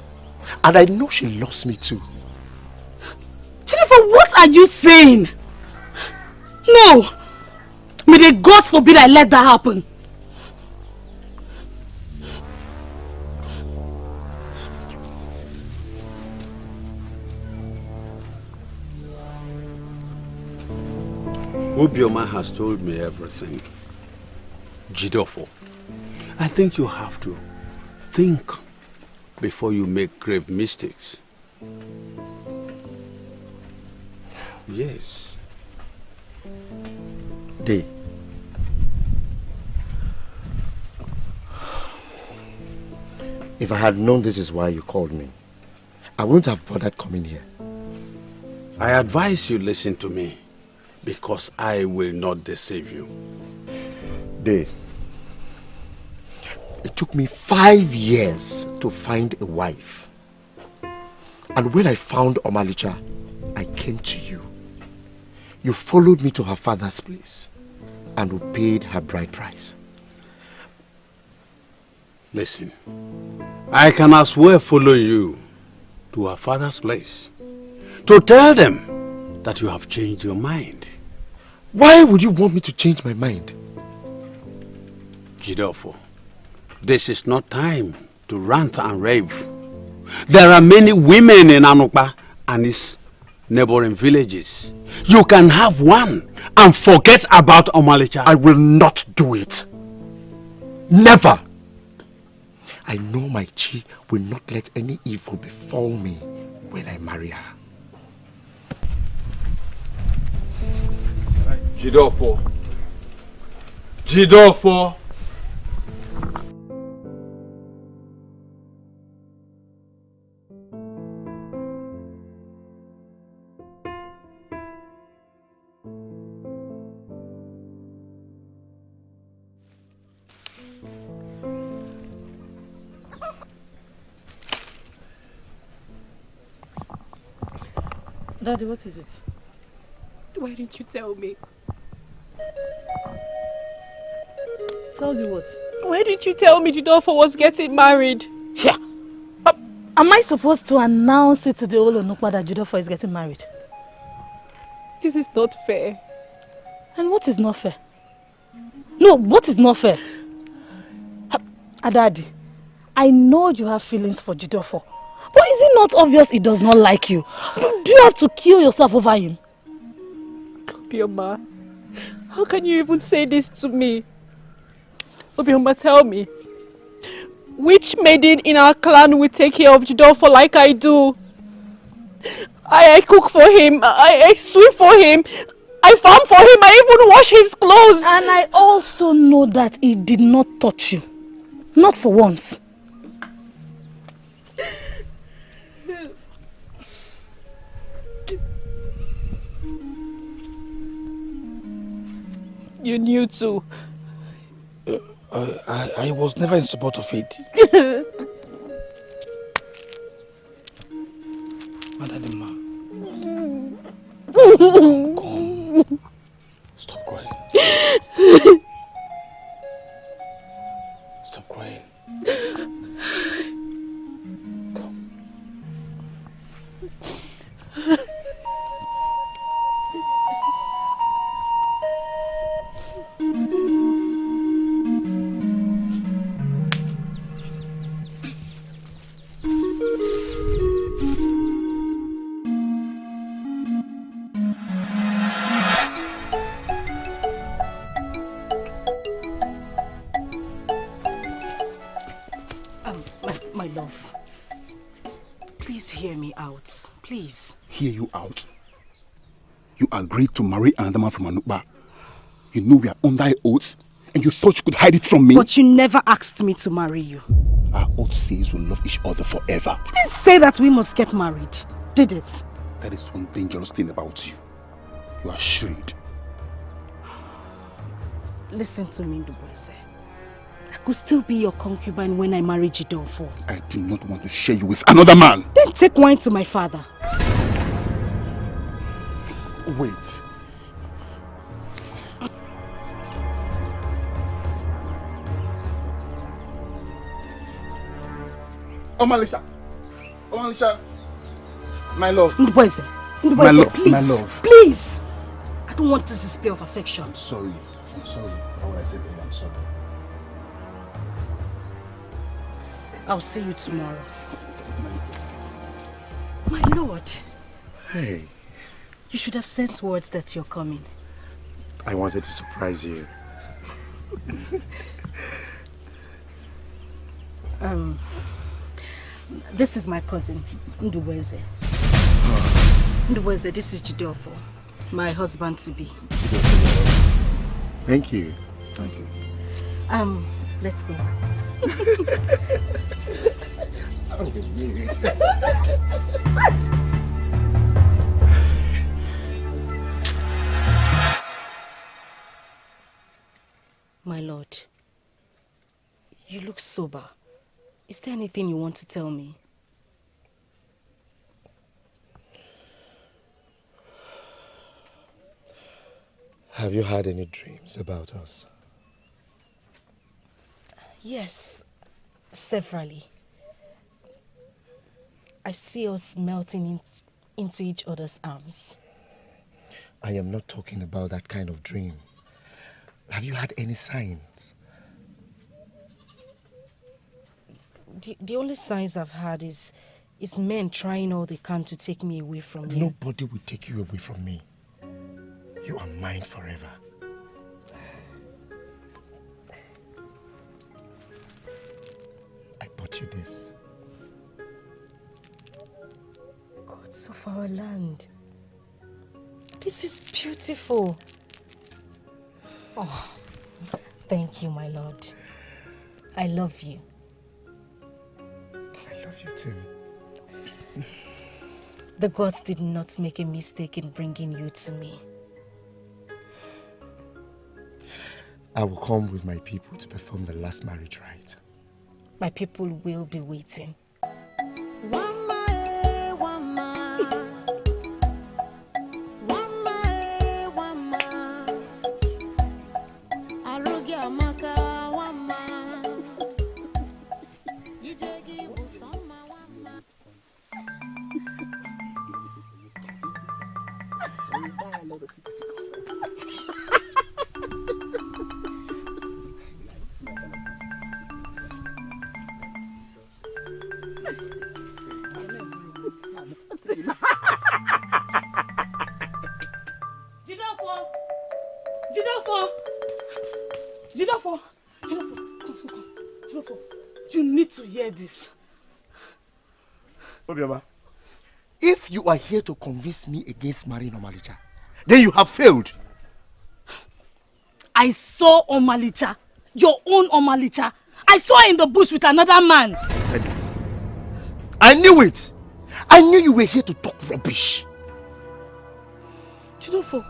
And I know she loves me too. Jennifer, what are you saying? No! May the gods forbid I let that happen. Obioma has told me everything. Jidofo, I think you have to think before you make grave mistakes. Yes. Day. If I had known this is why you called me, I wouldn't have bothered coming here. I advise you listen to me, because I will not deceive you. Day. It took me 5 years to find a wife. And when I found Omalicha, I came to you. You followed me to her father's place and we paid her bride price. Listen, I can as well follow you to her father's place to tell them that you have changed your mind. Why would you want me to change my mind? Jidofo, this is not time to rant and rave. There are many women in Anukba and its neighboring villages. You can have one and forget about Omalicha. I will not do it. Never. I know my Chi will not let any evil befall me when I marry her. Jidofo. Jidofo. Daddy, what is it? Why didn't you tell me? Tell you what? Why didn't you tell me Jidofo was getting married? Yeah. Am I supposed to announce it to the whole Onukpa that Jidofo is getting married? This is not fair. And what is not fair? No, what is not fair? Daddy, I know you have feelings for Jidofo. But is it not obvious he does not like you? Do you have to kill yourself over him? Obioma, how can you even say this to me? Obioma, tell me. Which maiden in our clan will take care of Jidofo like I do? I cook for him. I sweep for him. I farm for him. I even wash his clothes. And I also know that he did not touch you. Not for once. You knew too. I was never in support of it. Madadima. Come. Stop crying. Stop crying. Come. My love, please hear me out, please. Hear you out? You agreed to marry another man from Anukba. You know we are under oath, and you thought you could hide it from me? But you never asked me to marry you. Our oath says we'll love each other forever. You didn't say that we must get married, did it? That is one dangerous thing about you. You are shrewd. Listen to me, Ndubueze. I could still be your concubine when I marry Jidofo. I do not want to share you with another man. Then take wine to my father. Wait. Omalisha. Omalisha. My love. Ndubueze. My love. Please. My love. Please. I don't want this display of affection. I'm sorry. I'm sorry. How will I say that? I'm sorry. I'll see you tomorrow. My lord. Hey. You should have sent words that you're coming. I wanted to surprise you. This is my cousin, Ndubueze. Ndubueze, this is Jidofo, my husband-to-be. Thank you. Thank you. Let's go. My lord, you look sober. Is there anything you want to tell me? Have you had any dreams about us? Yes, severally. I see us melting into each other's arms. I am not talking about that kind of dream. Have you had any signs? The only signs I've had is men trying all they can to take me away from you. Nobody will take you away from me. You are mine forever. I bought you this. Gods of our land. This is beautiful. Oh, thank you, my lord. I love you. I love you too. The gods did not make a mistake in bringing you to me. I will come with my people to perform the last marriage rite. My people will be waiting. Jidofo, you need to hear this. Obioma, If you are here to convince me against marrying Omalicha, then you have failed. I saw Omalicha, your own Omalicha. I saw her in the bush with another man. I said it. I knew it. I knew you were here to talk rubbish. Chidofo,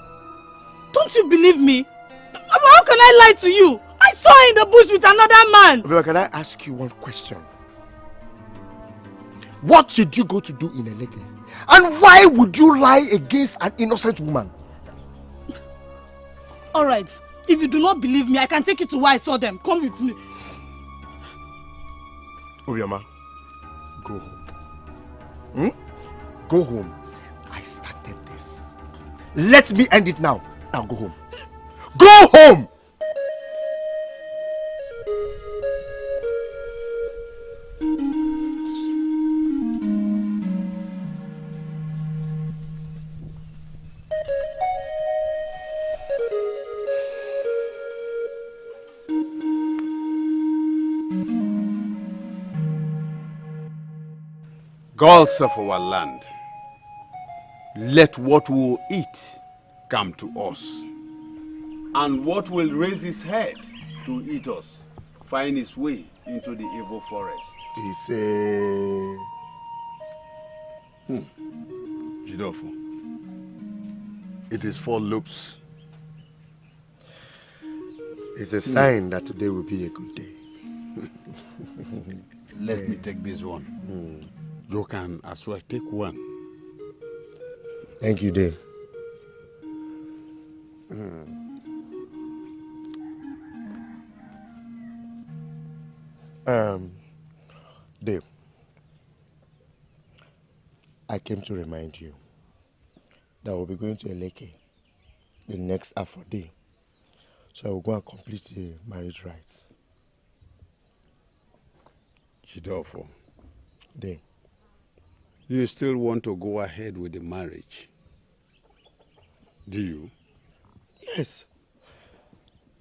don't you believe me? How can I lie to you? I saw her in the bush with another man. But can I ask you one question? What did you go to do in Eleke? And why would you lie against an innocent woman? Alright, if you do not believe me, I can take you to where I saw them. Come with me. Obioma, go home. Go home. I started this. Let me end it now. Now go home. Go home! Gods of our land, let what we will eat come to us, and what will raise his head to eat us find its way into the evil forest. He say, Jidofo, it is 4 loops. It's a sign that today will be a good day. Let me take this one. You can as well take one. Thank you, Dave. Dave, I came to remind you that we'll be going to Eleke the next half a day. So I will go and complete the marriage rites. Jidofo, Dave. You still want to go ahead with the marriage? Do you? Yes.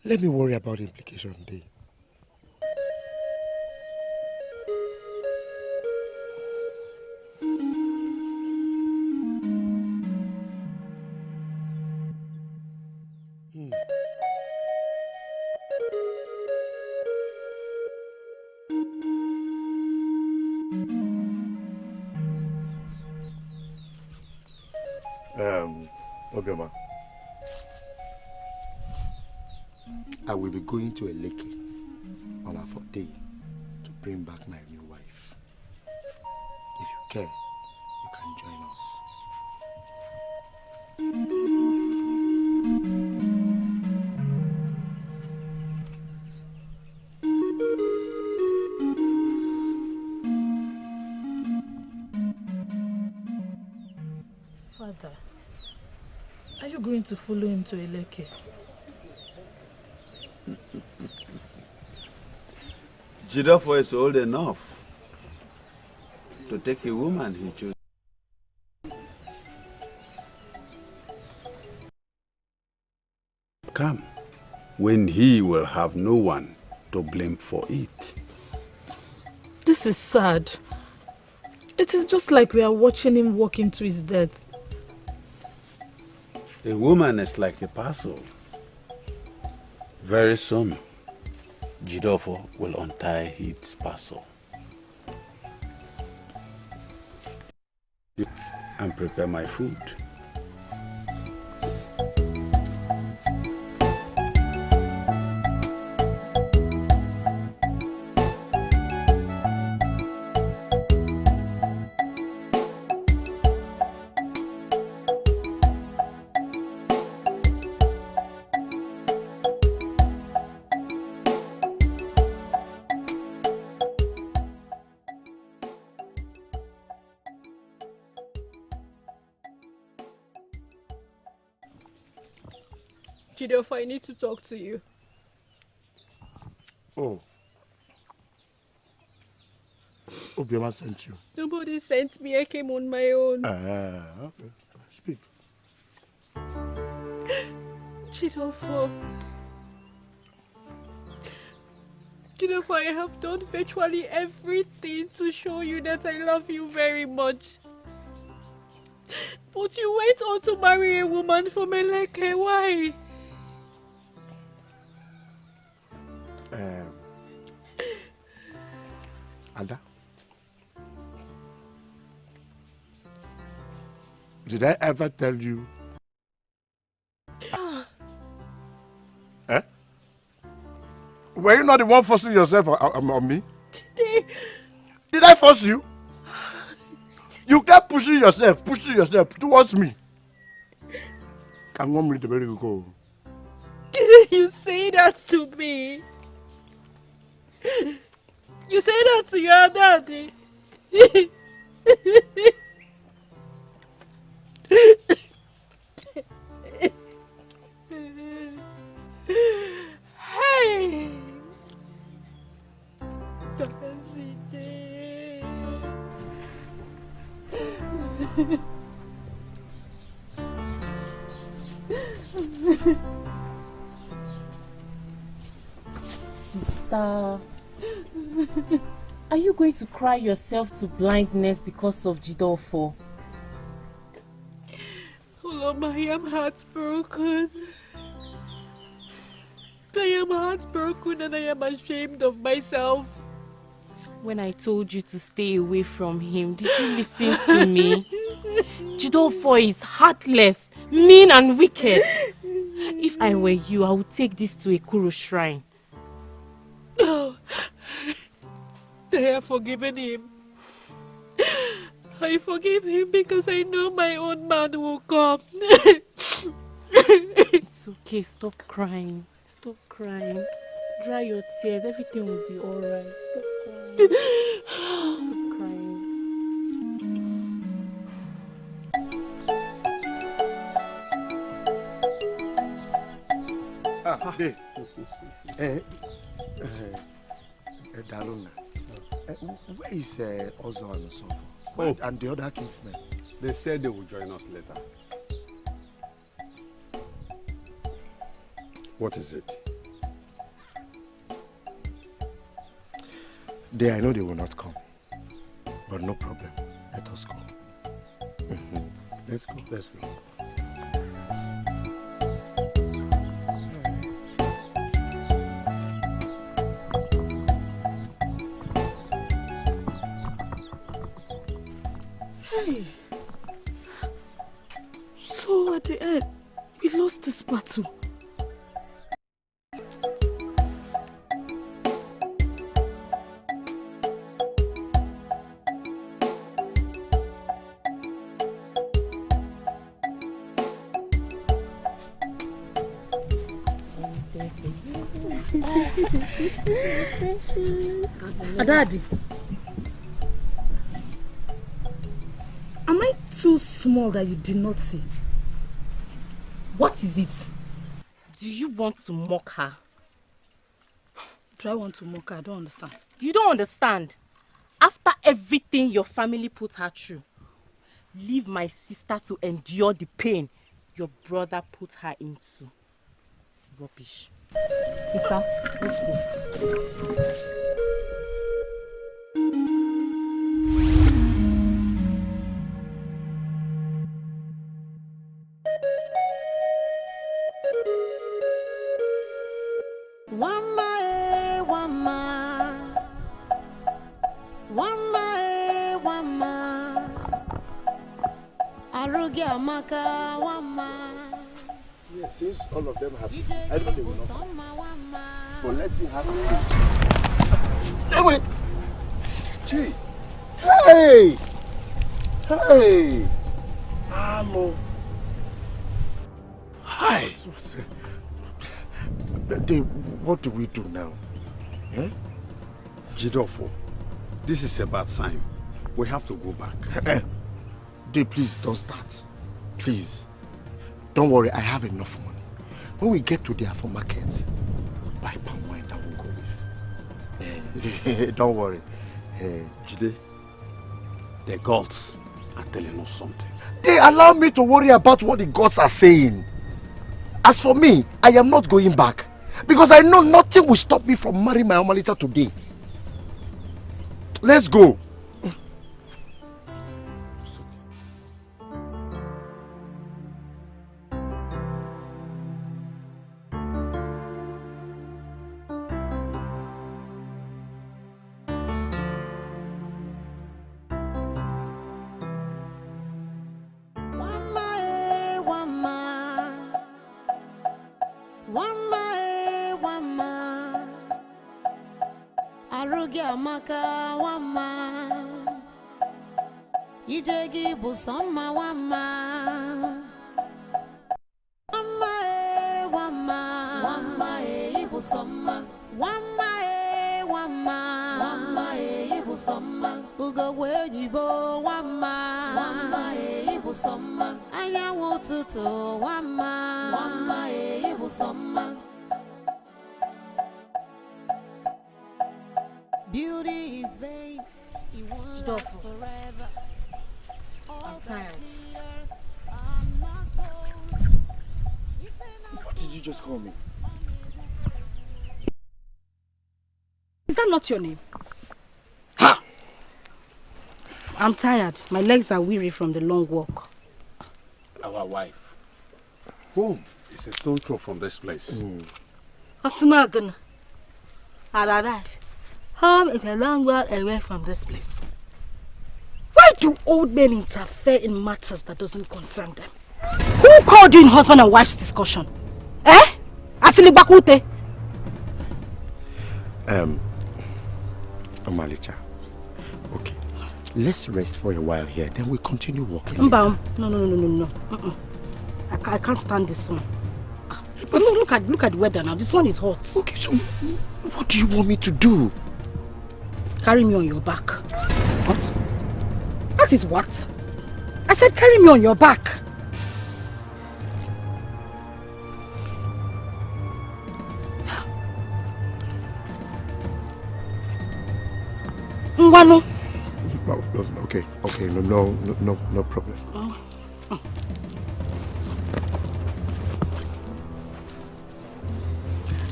Let me worry about the implication, Dave. Obioma, I will be going to Eleke on our 4th day to bring back my new wife. If you care, you can join us. Father, are you going to follow him to Eleke? Jidofo is old enough to take a woman he chose. Come, when he will have no one to blame for it. This is sad. It is just like we are watching him walk into his death. A woman is like a parcel. Very soon, Jidofo will untie his parcel and prepare my food. Jidofo, I need to talk to you. Oh. Obioma sent you. Nobody sent me. I came on my own. Okay. Speak. Jidofo. Jidofo, I have done virtually everything to show you that I love you very much. But you went on to marry a woman from Eleke. Why? Ada, did I ever tell you? Eh? Were you not the one forcing yourself on me? Did I force you? You kept pushing yourself towards me. I'm going to very go. Didn't you say that to me? You say that to your daddy. Hey! Dr. CJ. Sister, are you going to cry yourself to blindness because of Jidofo? Uloma, I am heartbroken. I am heartbroken and I am ashamed of myself. When I told you to stay away from him, did you listen to me? Jidofo is heartless, mean and wicked. If I were you, I would take this to a Kuru shrine. Oh, I have forgiven him. I forgive him because I know my own man will come. It's okay, stop crying. Stop crying. Dry your tears, everything will be alright. Stop crying. Stop crying. Daruna, where is Ozo and Sofo? And the other kingsmen? They said they will join us later. What is it? I know they will not come. But no problem. Let us go. Let's go. Let's go. Hey. So at the end, we lost this battle. Daddy, am I too small that you did not see? What is it? Do you want to mock her? Do I want to mock her? I don't understand. You don't understand. After everything your family put her through, leave my sister to endure the pain your brother put her into. Rubbish. Sister, let's go. Yes, since all of them have, I don't know they will not. But let's see how. Hey, wait! Gee! Hey! Hey! Hello! Hi! What do we do now? Eh? Jidofo, this is a bad sign. We have to go back. Please don't start. Please. Don't worry, I have enough money. When we get to the Afro market, buy palm wine that will go with. Don't worry. Jide, the gods are telling us something. They allow me to worry about what the gods are saying. As for me, I am not going back. Because I know nothing will stop me from marrying my Omalita today. Let's go. Arugi amaka wama. Ijegi busoma wama. Wama wama. Wama ibusoma. Wama wama. Wama ibusoma. Ugo wejibo wama. Wama ibusoma. Anya wotuto wama. Wama ibusoma. Beauty is vain. You want last forever. I'm tired. What did you just call me? Is that not your name? Ha! I'm tired. My legs are weary from the long walk. Our wife. Home is a stone throw from this place. Osnagan. Home is a long walk away from this place. Why do old men interfere in matters that doesn't concern them? Who called you in husband and wife's discussion? Eh? Asili bakute. Omalicha. Okay. Let's rest for a while here, then we continue walking. No. I can't stand this one. But look at the weather now. This one is hot. Okay, so what do you want me to do? Carry me on your back. What? That is what? I said carry me on your back. Nwano. Okay, no problem.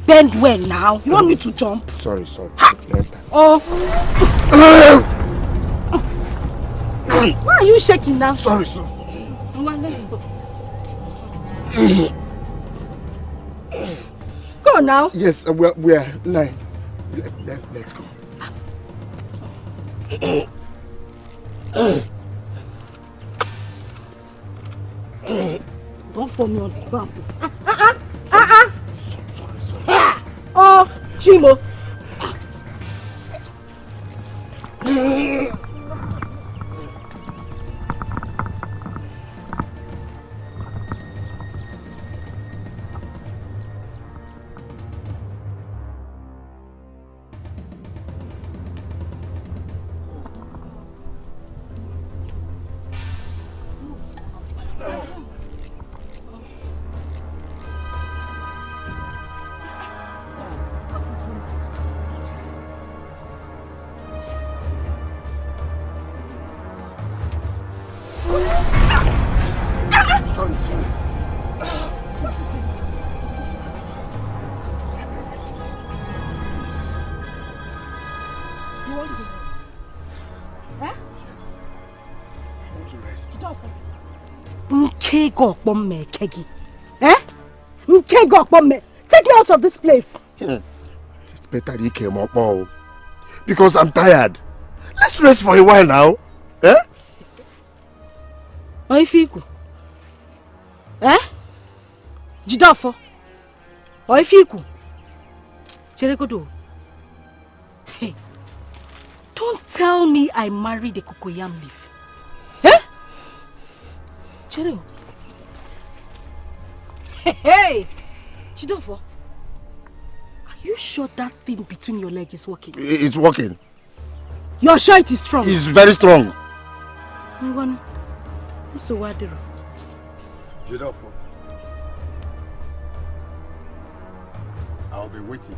Bend well now. You want me to jump? Sorry. Oh. Why are you shaking now? Sorry. Well, let's go. Go now. Yes, we're 9. Let's go. Don't fall me on the ground. Sorry. Oh, Chimo. Take me out of this place. It's better you came up, because I'm tired. Let's rest for a while now. Eh? Oifiku. Eh? Jidafo. Oifiku. Cherekodo. Hey. Don't tell me I married a cocoyam leaf. Eh? Chereo. Hey! Chidofo, are you sure that thing between your legs is working? It's working. You're sure it is strong? It's very strong. So what do you? Chidofo, I'll be waiting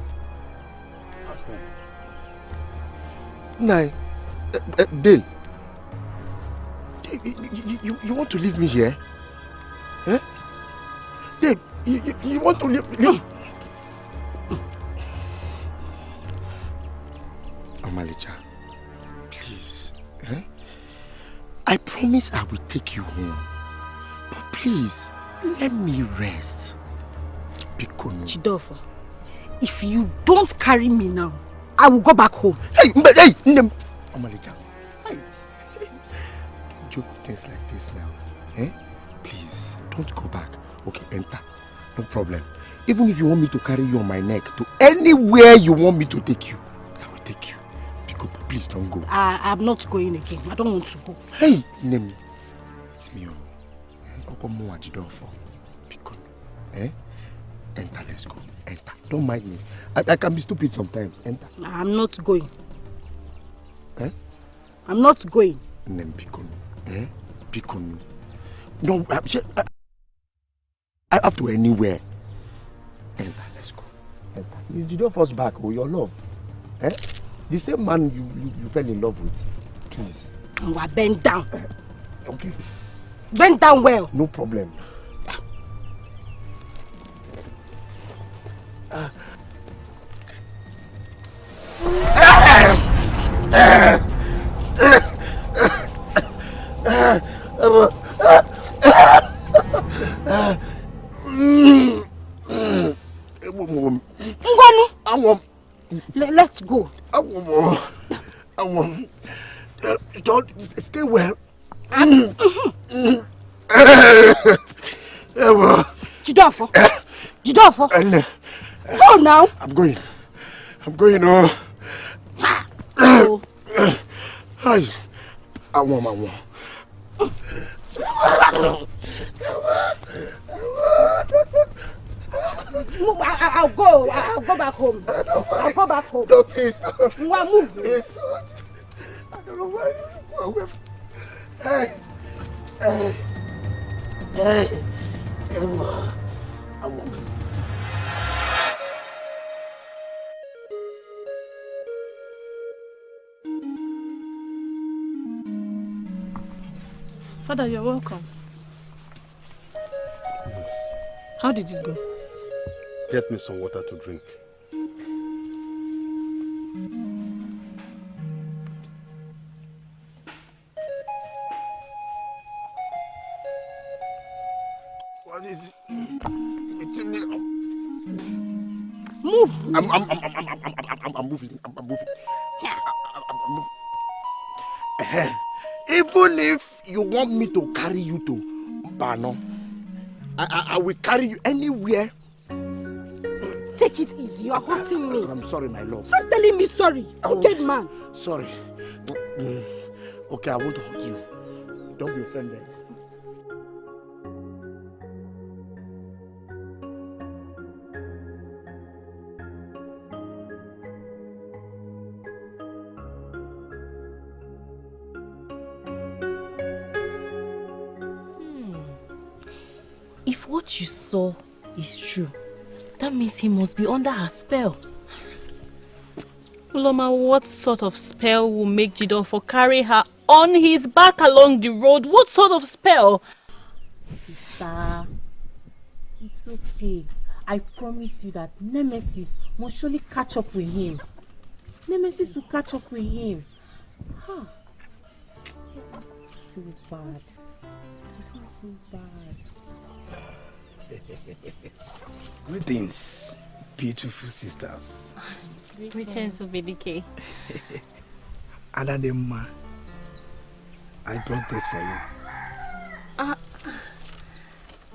at home. Nai, Day, you want to leave me here? Eh? Day, you want to leave? Omalicha, please. Eh? I promise I will take you home. But please, let me rest. Chidofo, if you don't carry me now, I will go back home. Hey, Omalicha, hey. Don't joke with things like this now. Eh? Please, don't go back. Okay, enter. No problem. Even if you want me to carry you on my neck to anywhere you want me to take you, I will take you. please don't go. I'm not going again. I don't want to go. Hey, Nemi. It's me. I'll more at the door for. Eh? Enter, let's go. Enter. Don't mind me. I can be stupid sometimes. Enter. I'm not going. Eh? I'm not going. Nem Picon. Eh? Picon. No, I have to anywhere. Enter, let's go. Enter. It's the door for us back, oh, your love. Eh? The same man you fell in love with. Please. Bend down. Okay. Bend down well. No problem. Let's go. Don't stay well. Jidofo. Jidofo. Go now. I'm going. Oh. Hi. I want. I'll go back home. I'll go back home. No, please. Move. Please. I don't know why you go. Hey. Father, you're welcome. How did it go? Get me some water to drink. What is it? It's in the... Move. I'm moving. I'm moving. Even if you want me to carry you to Bano, I will carry you anywhere. Take it easy. You are hurting me. I'm sorry, my love. Stop telling me sorry. Wicked man. Sorry. Okay, I won't hurt you. Don't be offended. If what you saw is true, that means he must be under her spell. Uloma, what sort of spell will make Jidofo carry her on his back along the road? What sort of spell? Sister, it's okay. I promise you that Nemesis must surely catch up with him. Nemesis will catch up with him. Huh. So bad. I feel so bad. Greetings, beautiful sisters. Greetings, Obedike. Adademma, I brought this for you.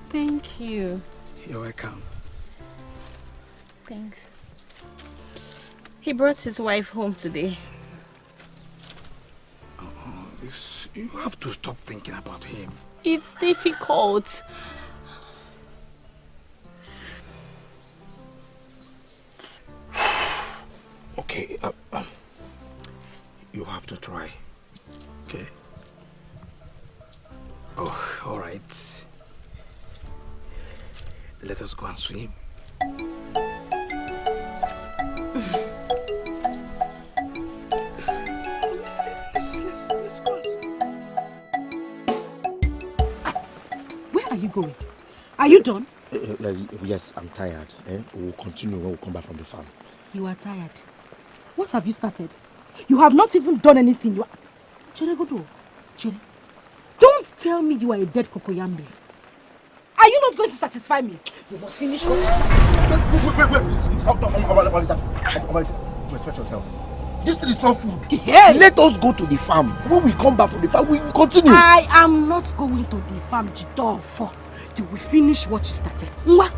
Thank you. You're welcome. Thanks. He brought his wife home today. You have to stop thinking about him. It's difficult. Okay, you have to try. Okay. Oh, all right. Let us go and swim. Let's go and swim. Where are you going? Are you done? Yes, I'm tired. We'll continue when we come back from the farm. You are tired. What have you started? You have not even done anything. You are... Chere Godo. Chere. Don't tell me you are a dead cocoyam leaf. Are you not going to satisfy me? You must finish what... Wait. Respect yourself. This thing is not food. Hey. Let us go to the farm. When we come back from the farm, we will continue. I am not going to the farm, Jidofo. You will finish what you started. What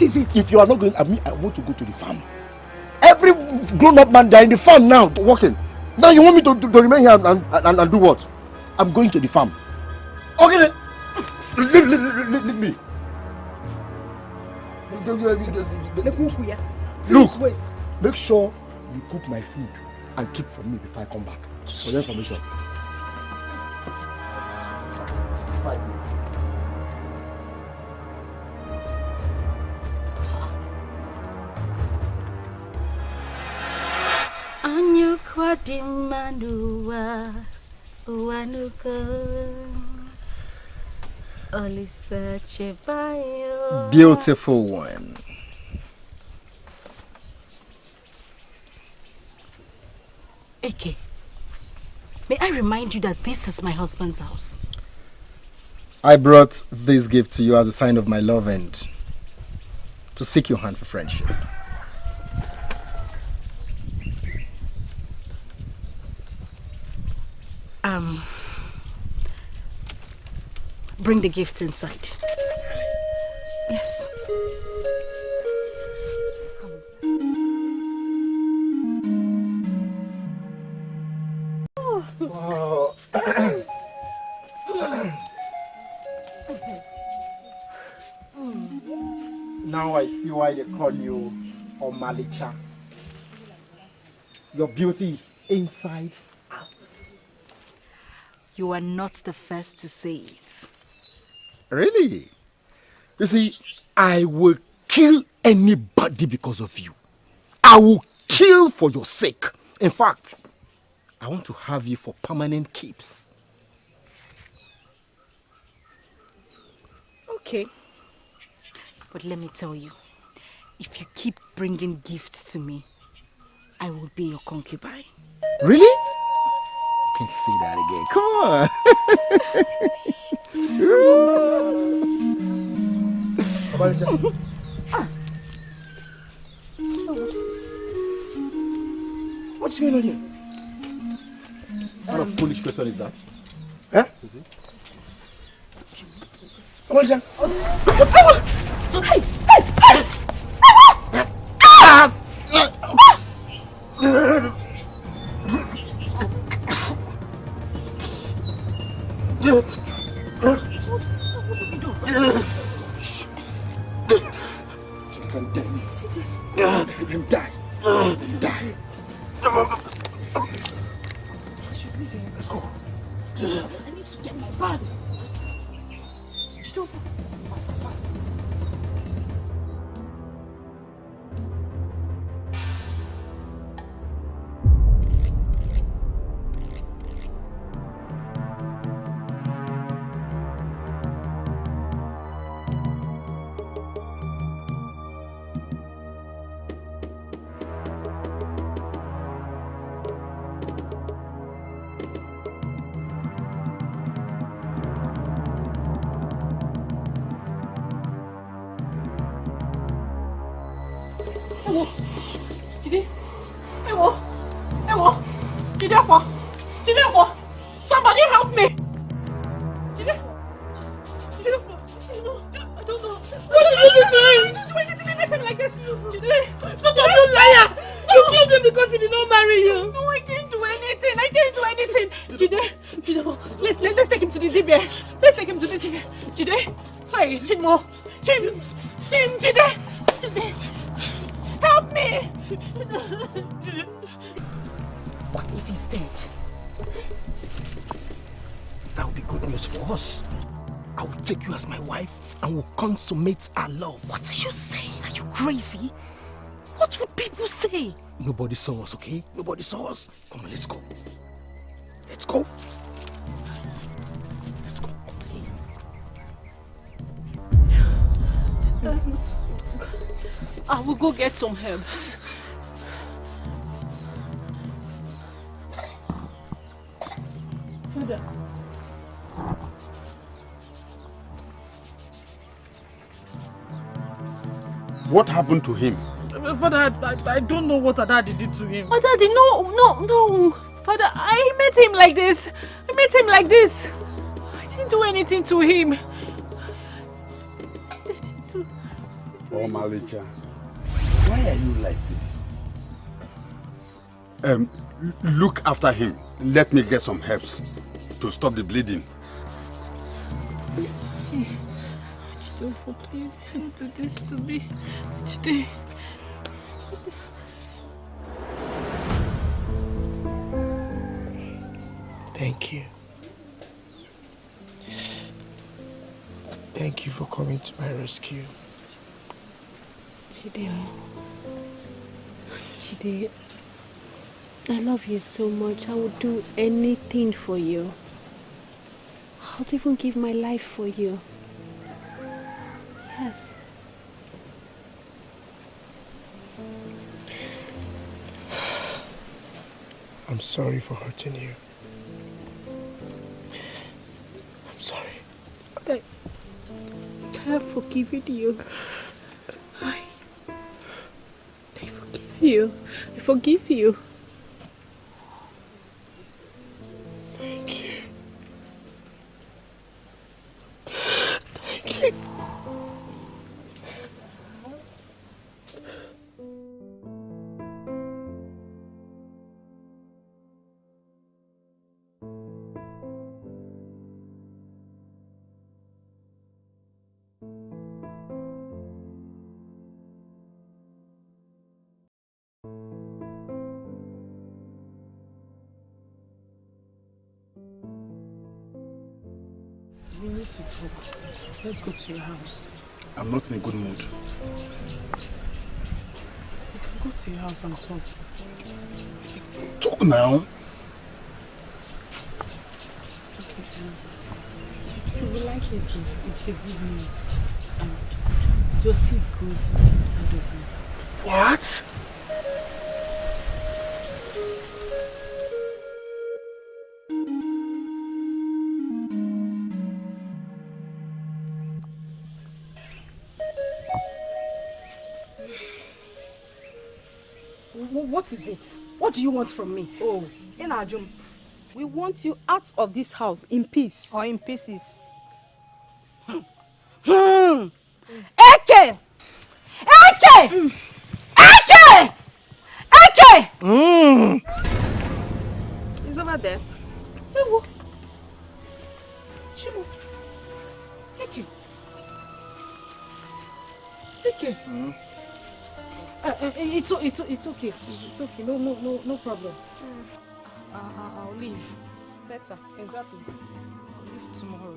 is it? If If you are not going, I want to go to the farm. Every grown-up man there in the farm now working. Now you want me to remain here and do what? I'm going to the farm. Okay, leave me. Look, make sure you cook my food and keep for me before I come back. For your information. Anyukwa dimanuwa uwanuko Olisa chebayo. Beautiful one. Eke, may I remind you that this is my husband's house? I brought this gift to you as a sign of my love and to seek your hand for friendship. Bring the gifts inside. Yes. Wow. Now I see why they call you Omalicha. Your beauty is inside out. You are not the first to say it. Really? You see, I will kill anybody because of you. I will kill for your sake. In fact, I want to have you for permanent keeps. Okay. But let me tell you, if you keep bringing gifts to me, I will be your concubine. Really? Can you say that again? Come on. What's going on here? What a foolish question is that? Huh? Come on, Jean. Somebody help me! What are you doing? I didn't do anything like this. Stop, you liar! You killed him because he did not marry you. No, I didn't do anything. Jide, let's take him to the DBA. Jide, hey, Chinmo. Jide, help me. What if he's dead? That would be good news for us. I will take you as my wife and will consummate our love. What are you saying? Are you crazy? What would people say? Nobody saw us, okay? Nobody saw us. Come on, let's go. Let's go. I will go get some herbs. Father. What happened to him? Father, I don't know what Daddy did to him. Oh, Daddy, no. Father, I met him like this. I didn't do anything to him. Oh, Malicha, why are you like this? Look after him. Let me get some herbs to stop the bleeding. Chidofo, please don't do this to me. Today. Thank you. Thank you for coming to my rescue. Chide, I love you so much. I would do anything for you. I would even give my life for you. Yes. I'm sorry for hurting you. I'm sorry. I have forgiven you. I forgive you. I forgive you. Thank you. Thank you. We need to talk. Let's go to your house. I'm not in a good mood. We can go to your house and talk. Talk now. Okay, you will like it. It's a good news. Your seed grows inside of you. What? What is it? What do you want from me? Oh, Inajum, we want you out of this house in peace. Or in pieces. Eke! Eke! Eke! Eke! He's over there. Chibu. Chibu. Eke. Eke. It's okay. It's okay. No problem. I'll leave. Better. Exactly. I'll leave tomorrow.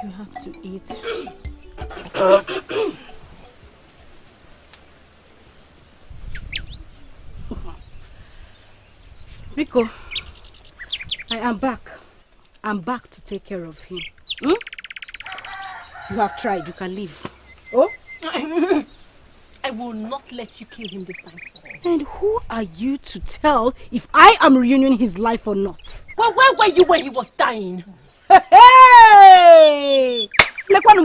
You have to eat. Biko, I am back. I'm back to take care of him. You have tried. You can leave. Oh? I will not let you kill him this time. And who are you to tell if I am ruining his life or not? Well, where were you when he was dying? Hey! Now let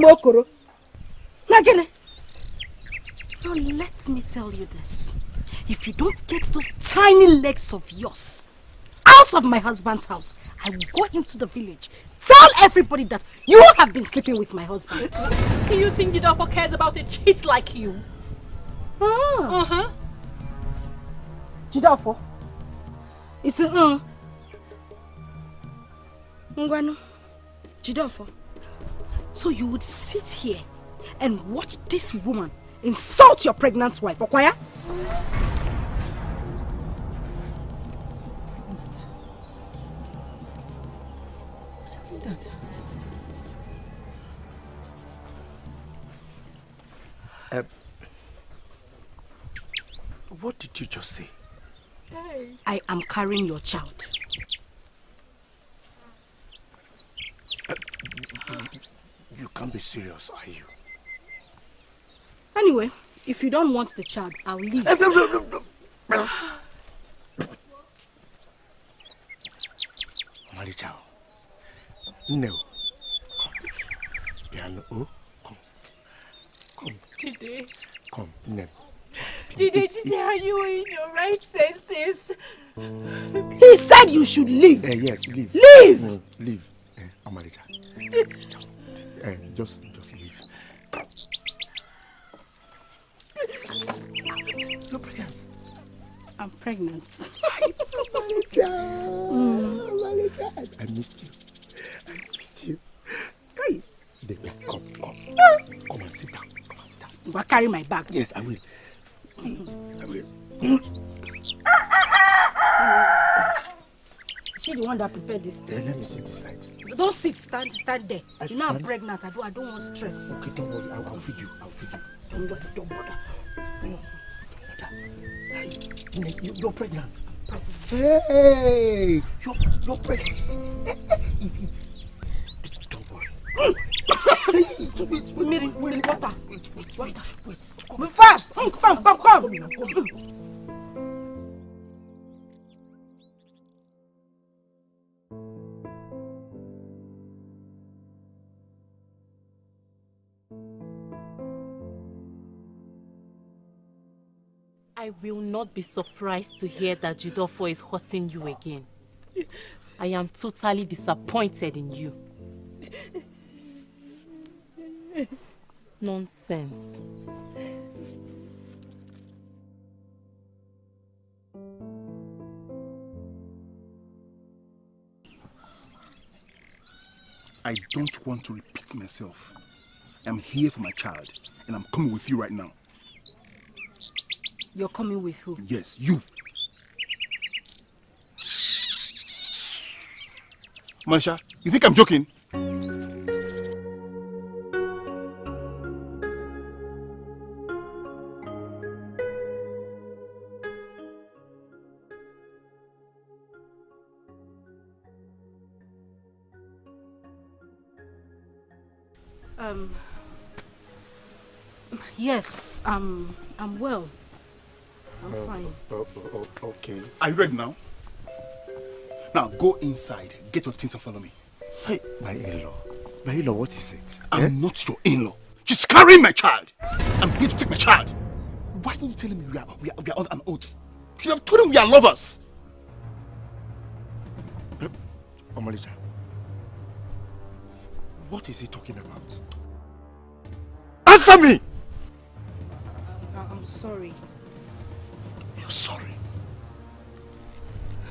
me tell you this. If you don't get those tiny legs of yours out of my husband's house, I will go into the village. Tell everybody that you have been sleeping with my husband. Do you think Jidofo cares about a cheat like you? Jidofo? It's a Ngwano. Jidofo. So you would sit here and watch this woman insult your pregnant wife, Okwaya? What did you just say? I am carrying your child. You can't be serious, are you? Anyway, if you don't want the child, I'll leave. No. Marichao, No. Come. Piano. Oh, come. Come. Jide. Come, Nem. Jide, are you in your right senses? He said you should leave. Yes, leave. Leave! Leave. Omalicha. Just leave. You're pregnant. I'm pregnant. Omalicha. Omalicha. I missed you. Hey. Baby, come and sit down. But carry my bag. Yes, I will. Is she the one that prepared this thing? Let me see this side. Don't sit, stand there. You know I'm stand? pregnant. I don't want stress. Okay, don't worry. I'll feed you. Don't bother. Hey, you're pregnant. Hey, you're pregnant. Eat. Don't worry. Miri, water. Wait. Move fast. Come. I will not be surprised to hear that Jidofo is hurting you again. I am totally disappointed in you. Nonsense. I don't want to repeat myself. I'm here for my child, and I'm coming with you right now. You're coming with who? Yes, you. Manisha, you think I'm joking? Yes, I'm well. I'm fine. Okay. Are you ready now? Now go inside, get your things and follow me. Hey, my in-law, what is it? I'm not your in-law. She's carrying my child. I'm here to take my child. Why didn't you tell him we are on an oath? You should have told him we are lovers. Omalicha, what is he talking about? Answer me! I'm sorry. You're sorry?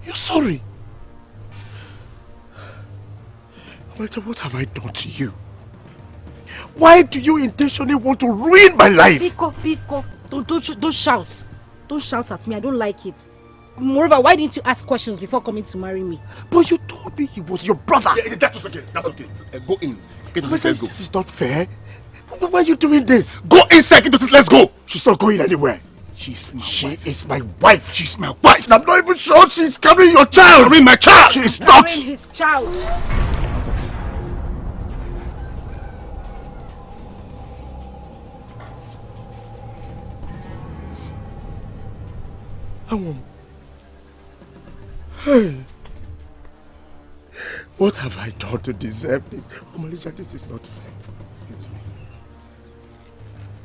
You're sorry? Omalicha, what have I done to you? Why do you intentionally want to ruin my life? Biko, don't shout. Don't shout at me. I don't like it. Moreover, why didn't you ask questions before coming to marry me? But you told me he was your brother. Yeah, that's okay. That's okay. Go in. Get Let's go. This is not fair. Why are you doing this? Go inside. Get this. Let's go. She's not going anywhere. She is my wife. She's my wife. And I'm not even sure she's carrying your child. Carrying my child. She is not. Carrying his child. Hey, what have I done to deserve this? Omalicha, this is not fair.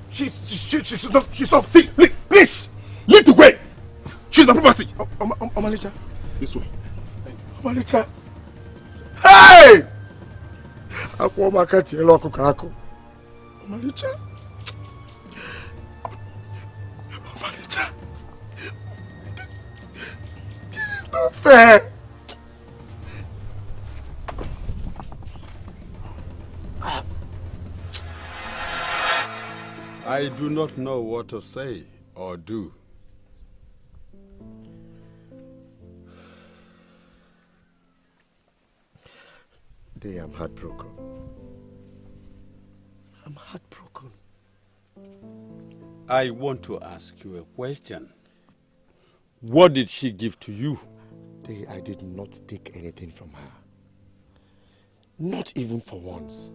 She's not. See, please, leave the way. She's my property. Omalicha, this way. Omalicha. Hey! Omalicha. Omalicha. This is not fair. I do not know what to say or do. I'm heartbroken. I'm heartbroken. I want to ask you a question. What did she give to you? I did not take anything from her. Not even for once.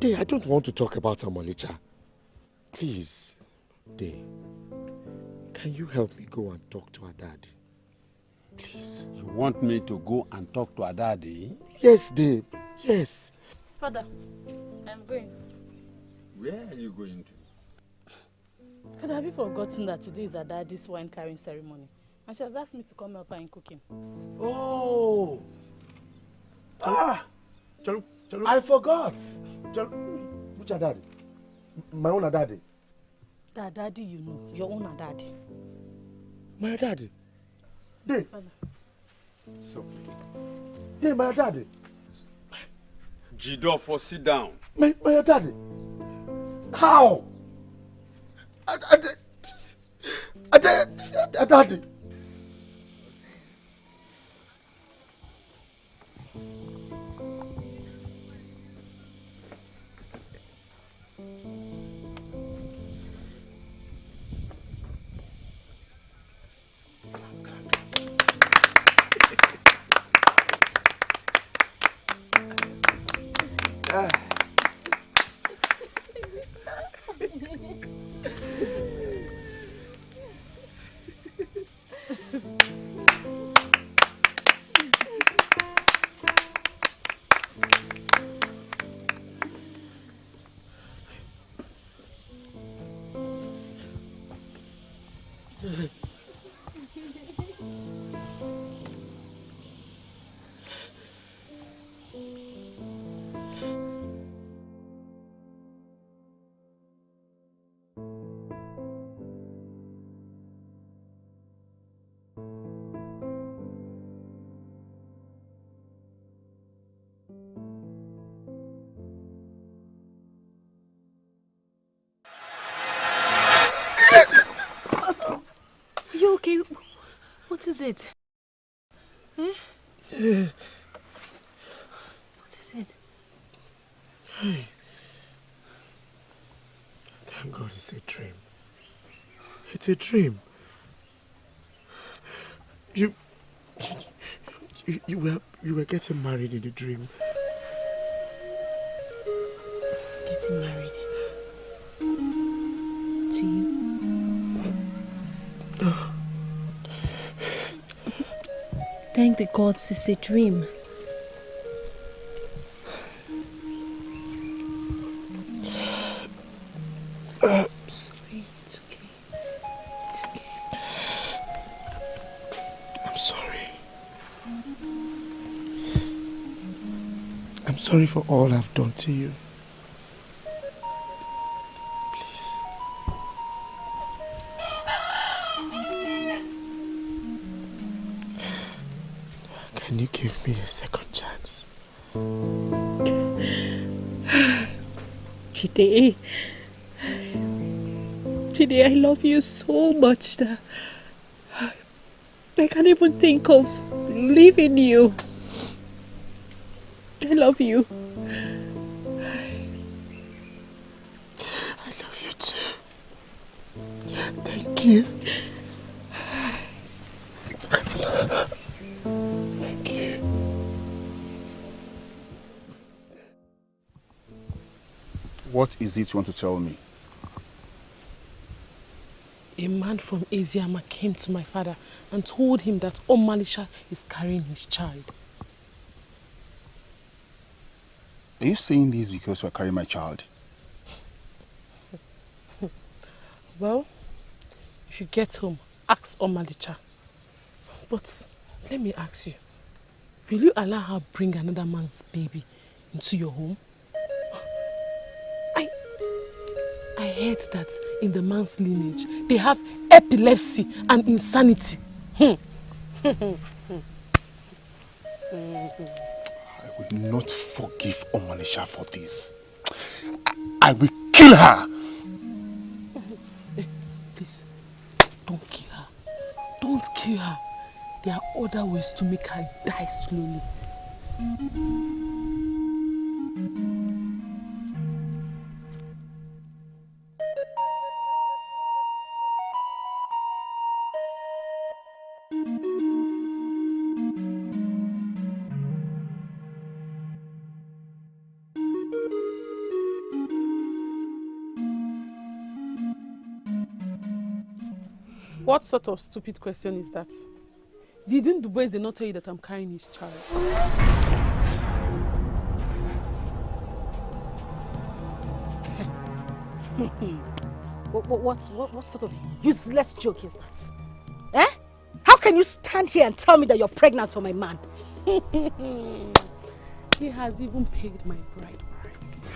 I don't want to talk about Omalicha. Please, can you help me go and talk to her daddy? Please. You want me to go and talk to her daddy? Yes, Yes. Father, I'm going. Where are you going to? Father, have you forgotten that today is our daddy's wine carrying ceremony? And she has asked me to come help her in cooking. Oh! I forgot. Which are daddy? My own daddy. That daddy you know, your own daddy. My daddy? They? Father. So, They, my daddy? Jidofo, sit down. My daddy? How? Daddy? You okay? What is it? Huh? What is it? Hey. Thank God it's a dream. It's a dream. You were getting married in the dream. Getting married? To you? Thank the gods it's a dream. Sorry, it's okay. It's okay. I'm sorry. I'm sorry for all I've done to you. Can you give me a second chance? Chide, I love you so much that I can't even think of leaving you. I love you. I love you too. Thank you. Thank you. What is it you want to tell me? A man from Asiama came to my father and told him that Omalisha is carrying his child. Are you saying this because you are carrying my child? Well, if you get home, ask Omalicha. But let me ask you, will you allow her bring another man's baby into your home? I heard that in the man's lineage, they have epilepsy and insanity. I will not forgive Omalisha for this. I will kill her. Please, don't kill her. Don't kill her. There are other ways to make her die slowly. What sort of stupid question is that? Didn't the boys not tell you that I'm carrying his child? What sort of useless joke is that? Eh? How can you stand here and tell me that you're pregnant for my man? He has even paid my bride price.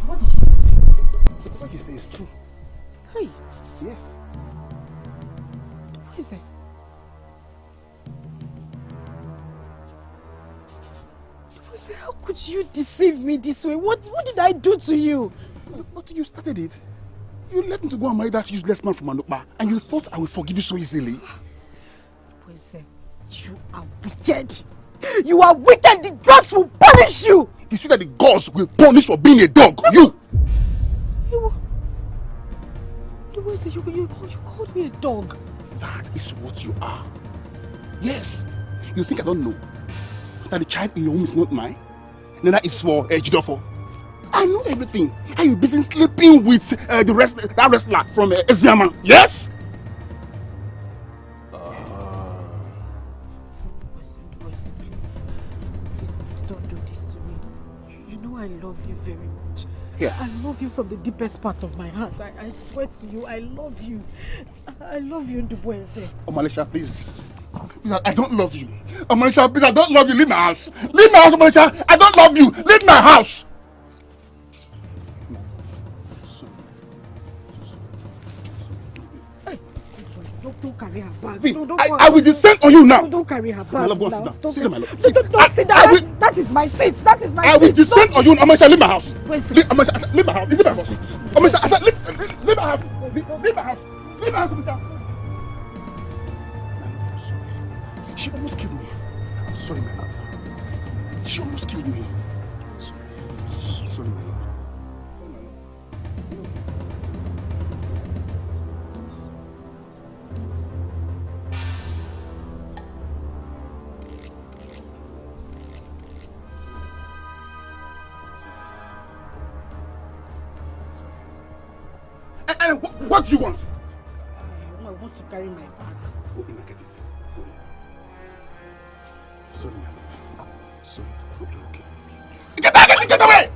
What did you say? What you say is true. Hey. Yes. What is it? How could you deceive me this way? What did I do to you? But you started it. You let me to go and marry that useless man from Anokpa, and you thought I would forgive you so easily. You are wicked. You are wicked. The gods will punish you. You see that the gods will punish for being a dog. You called me a dog. That is what you are. Yes. You think I don't know that the child in your womb is not mine? Neither is for Jidofo. I know everything. How you busy sleeping with that wrestler from Eziama? Yes. Please don't do this to me. You know I love you very much. Yeah. I love you from the deepest part of my heart. I swear to you, I love you. I love you, Ndubueze. Oh, Malaysia, please. Please, I don't love you. Oh, Malaysia, please, I don't love you. Leave my house. Leave my house, Malaysia. I don't love you. Leave my house. Don't carry her bag. See, I will descend on you now. Don't carry her bag. My love, go and sit down. Sit down, my love. Don't sit down. That is my seat. That is my seat. I will descend on you. Amaisha, leave my house. Leave my house. Is it my house? Amaisha, I said, leave my house. Leave my house. Leave my house, Amaisha. I'm sorry. She almost killed me. I'm sorry, my love. She almost killed me. I'm sorry. I'm sorry, my love. And what do you want? I want to carry my bag. Go in and get it. Go in. Sorry, my love. Sorry. Okay. Get away!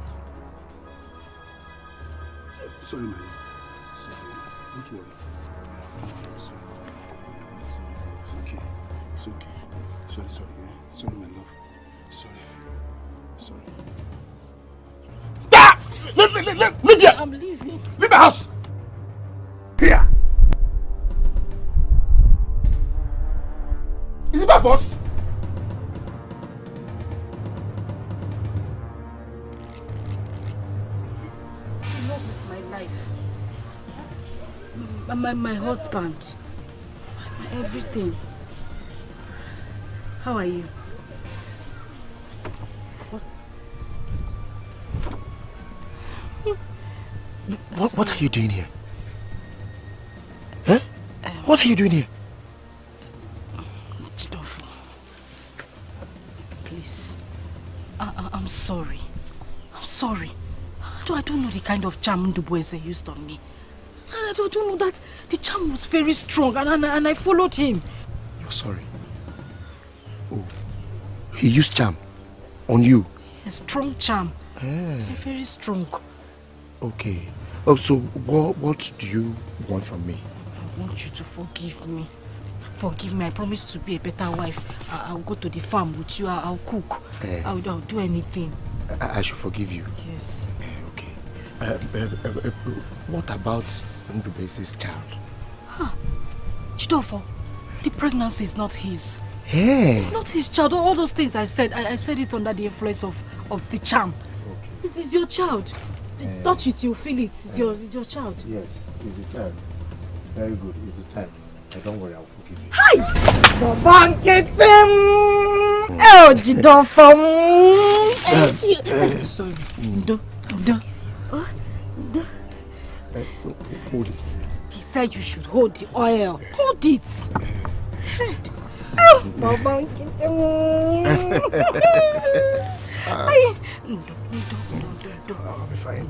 Sorry, my love. Sorry. Don't worry. Sorry. It's okay. It's okay. Sorry. Sorry, my love. Sorry. Ah! Leave here! I'm leaving. Leave the house! Here! Is it my boss? I love with my life. My husband. My everything. How are you? What are you doing here? Huh? What are you doing here? Chidofo, please. I'm sorry. I'm sorry. I don't know the kind of charm Ndubueze used on me. I don't know that the charm was very strong and I followed him. You're sorry? Oh, he used charm on you? A strong charm. Very strong. Okay. Oh, so what do you want from me? I want you to forgive me. Forgive me. I promise to be a better wife. I'll go to the farm with you. I'll cook. I'll do anything. I should forgive you? Yes. Okay. What about Ndubueze's child? Chidofo, the pregnancy is not his. Hey. It's not his child. All those things I said it under the influence of the charm. Okay. This is your child. Touch it, you feel it. It's your child. Yes, it's a child. Very good, it's a child. Don't worry, I'll forgive you. Hi! Oh, Chidofo. Thank you. Sorry. Hold this. He said you should hold the oil. Hold it. Oh, I'll be fine.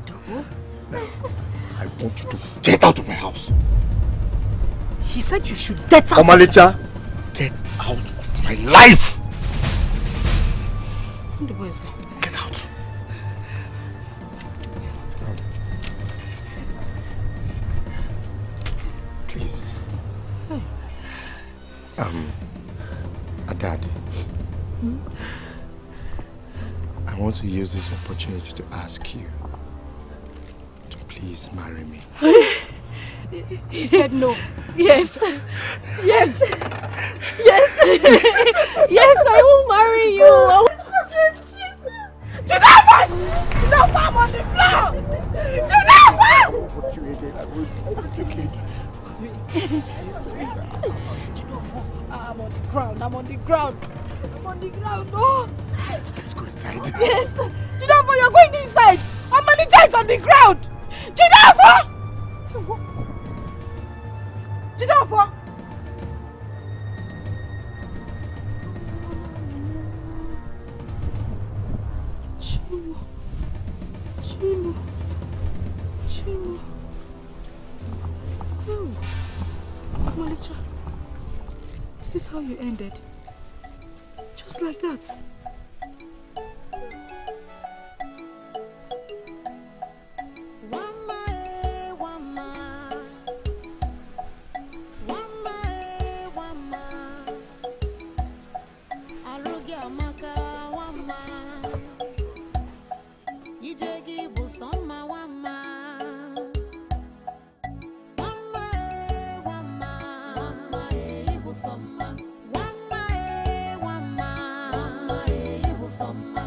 I want you to get out of my house. He said you should get out. Omalicha, get out of my life. is it? Get out. Please. Dad. I want to use this opportunity to ask you to please marry me. She said no. Yes. Yes. Yes. Yes, I will marry you. Jennifer! Jennifer, I'm on the floor! Jennifer! It's okay. I'm on the ground. I'm on the ground. I'm on the ground. Oh! Let's go inside. Yes! Jennifer, you're going inside! Our manager is on the ground! Jennifer! Jennifer! Chimo. Oh. Malicha. Is this how you ended? Just like that? Some